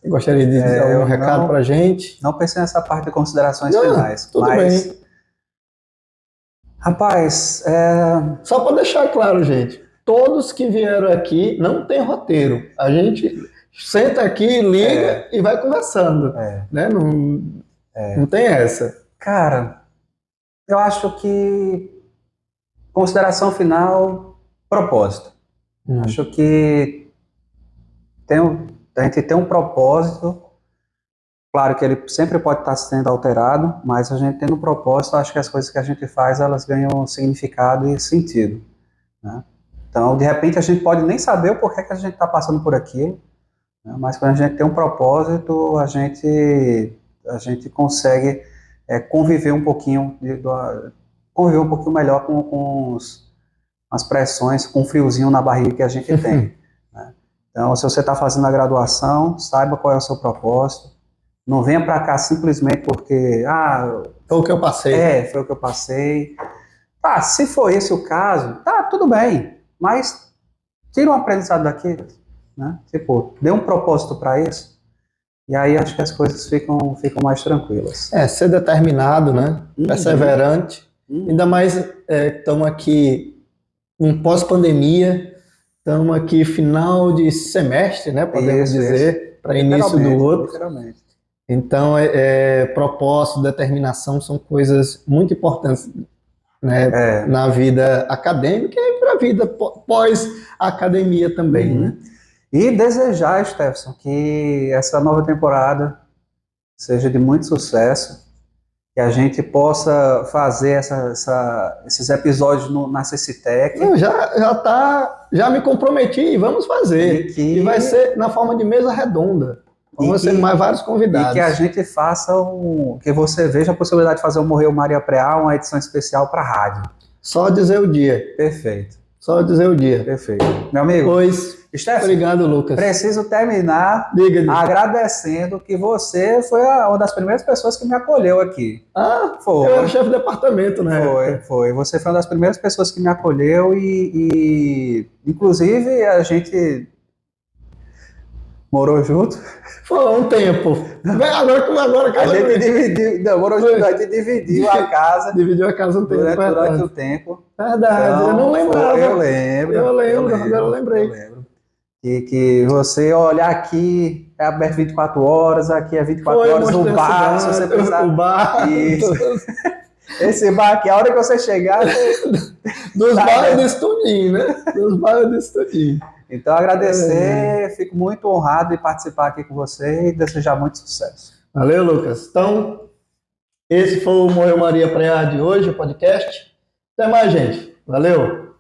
Eu gostaria de dizer algum recado para a gente. Não pensei nessa parte de considerações finais. Tudo mas, bem. Rapaz, Só para deixar claro, gente, todos que vieram aqui não tem roteiro. A gente senta aqui, liga e vai conversando. Né? Não tem essa. Cara, eu acho que consideração final, propósito. Acho que a gente tem um propósito. Claro que ele sempre pode estar sendo alterado, mas a gente tendo um propósito, acho que as coisas que a gente faz, elas ganham significado e sentido, né? Então, de repente, a gente pode nem saber o porquê que a gente está passando por aquilo, né? Mas quando a gente tem um propósito, a gente consegue conviver um pouquinho melhor com as pressões, com o friozinho na barriga que a gente tem, né? Então, se você está fazendo a graduação, saiba qual é o seu propósito. Não venha para cá simplesmente porque, foi o que eu passei. Foi o que eu passei. Se for esse o caso, tudo bem, mas tira um aprendizado daquilo, né? Tipo, dê um propósito para isso, e aí acho que as coisas ficam mais tranquilas. Ser determinado, né? Perseverante. Ainda mais estamos aqui em pós-pandemia, estamos aqui final de semestre, né? Podemos dizer, para início do outro. Literalmente. Então, propósito, determinação são coisas muito importantes, né, na vida acadêmica e para a vida pós-academia também, né? E desejar, Stefson, que essa nova temporada seja de muito sucesso, que a gente possa fazer esses episódios na CCTEC. Já me comprometi, vamos fazer. E vai ser na forma de mesa redonda. Vamos ser mais vários convidados. E que a gente faça que você veja a possibilidade de fazer o Morreu Maria Preá, uma edição especial para a rádio. Só dizer o dia. Perfeito. Só dizer o dia. Perfeito. Meu amigo. Pois, Stefson, obrigado, Lucas. Preciso terminar agradecendo que você foi uma das primeiras pessoas que me acolheu aqui. Foi. Eu era chefe de departamento, né? Foi. Você foi uma das primeiras pessoas que me acolheu e inclusive, a gente morou junto. Foi um tempo. Agora a gente dividiu. Não, morou junto, a gente dividiu a casa. Dividiu a casa um tempo. Durante o tempo. Verdade, então, eu não lembrava. Eu lembro, agora eu lembrei. Eu lembro. Que você olhar aqui, é aberto 24 horas, aqui é 24 horas no bar, se você pensar. O bar. Isso. Esse bar aqui, a hora que você chegar. Dos bairros de Estudinho, né? Dos bairros de Estudinho. Então, agradecer, fico muito honrado de participar aqui com você e desejar muito sucesso. Valeu, Lucas. Então, esse foi o Morreu Maria Preá de hoje, o podcast. Até mais, gente. Valeu!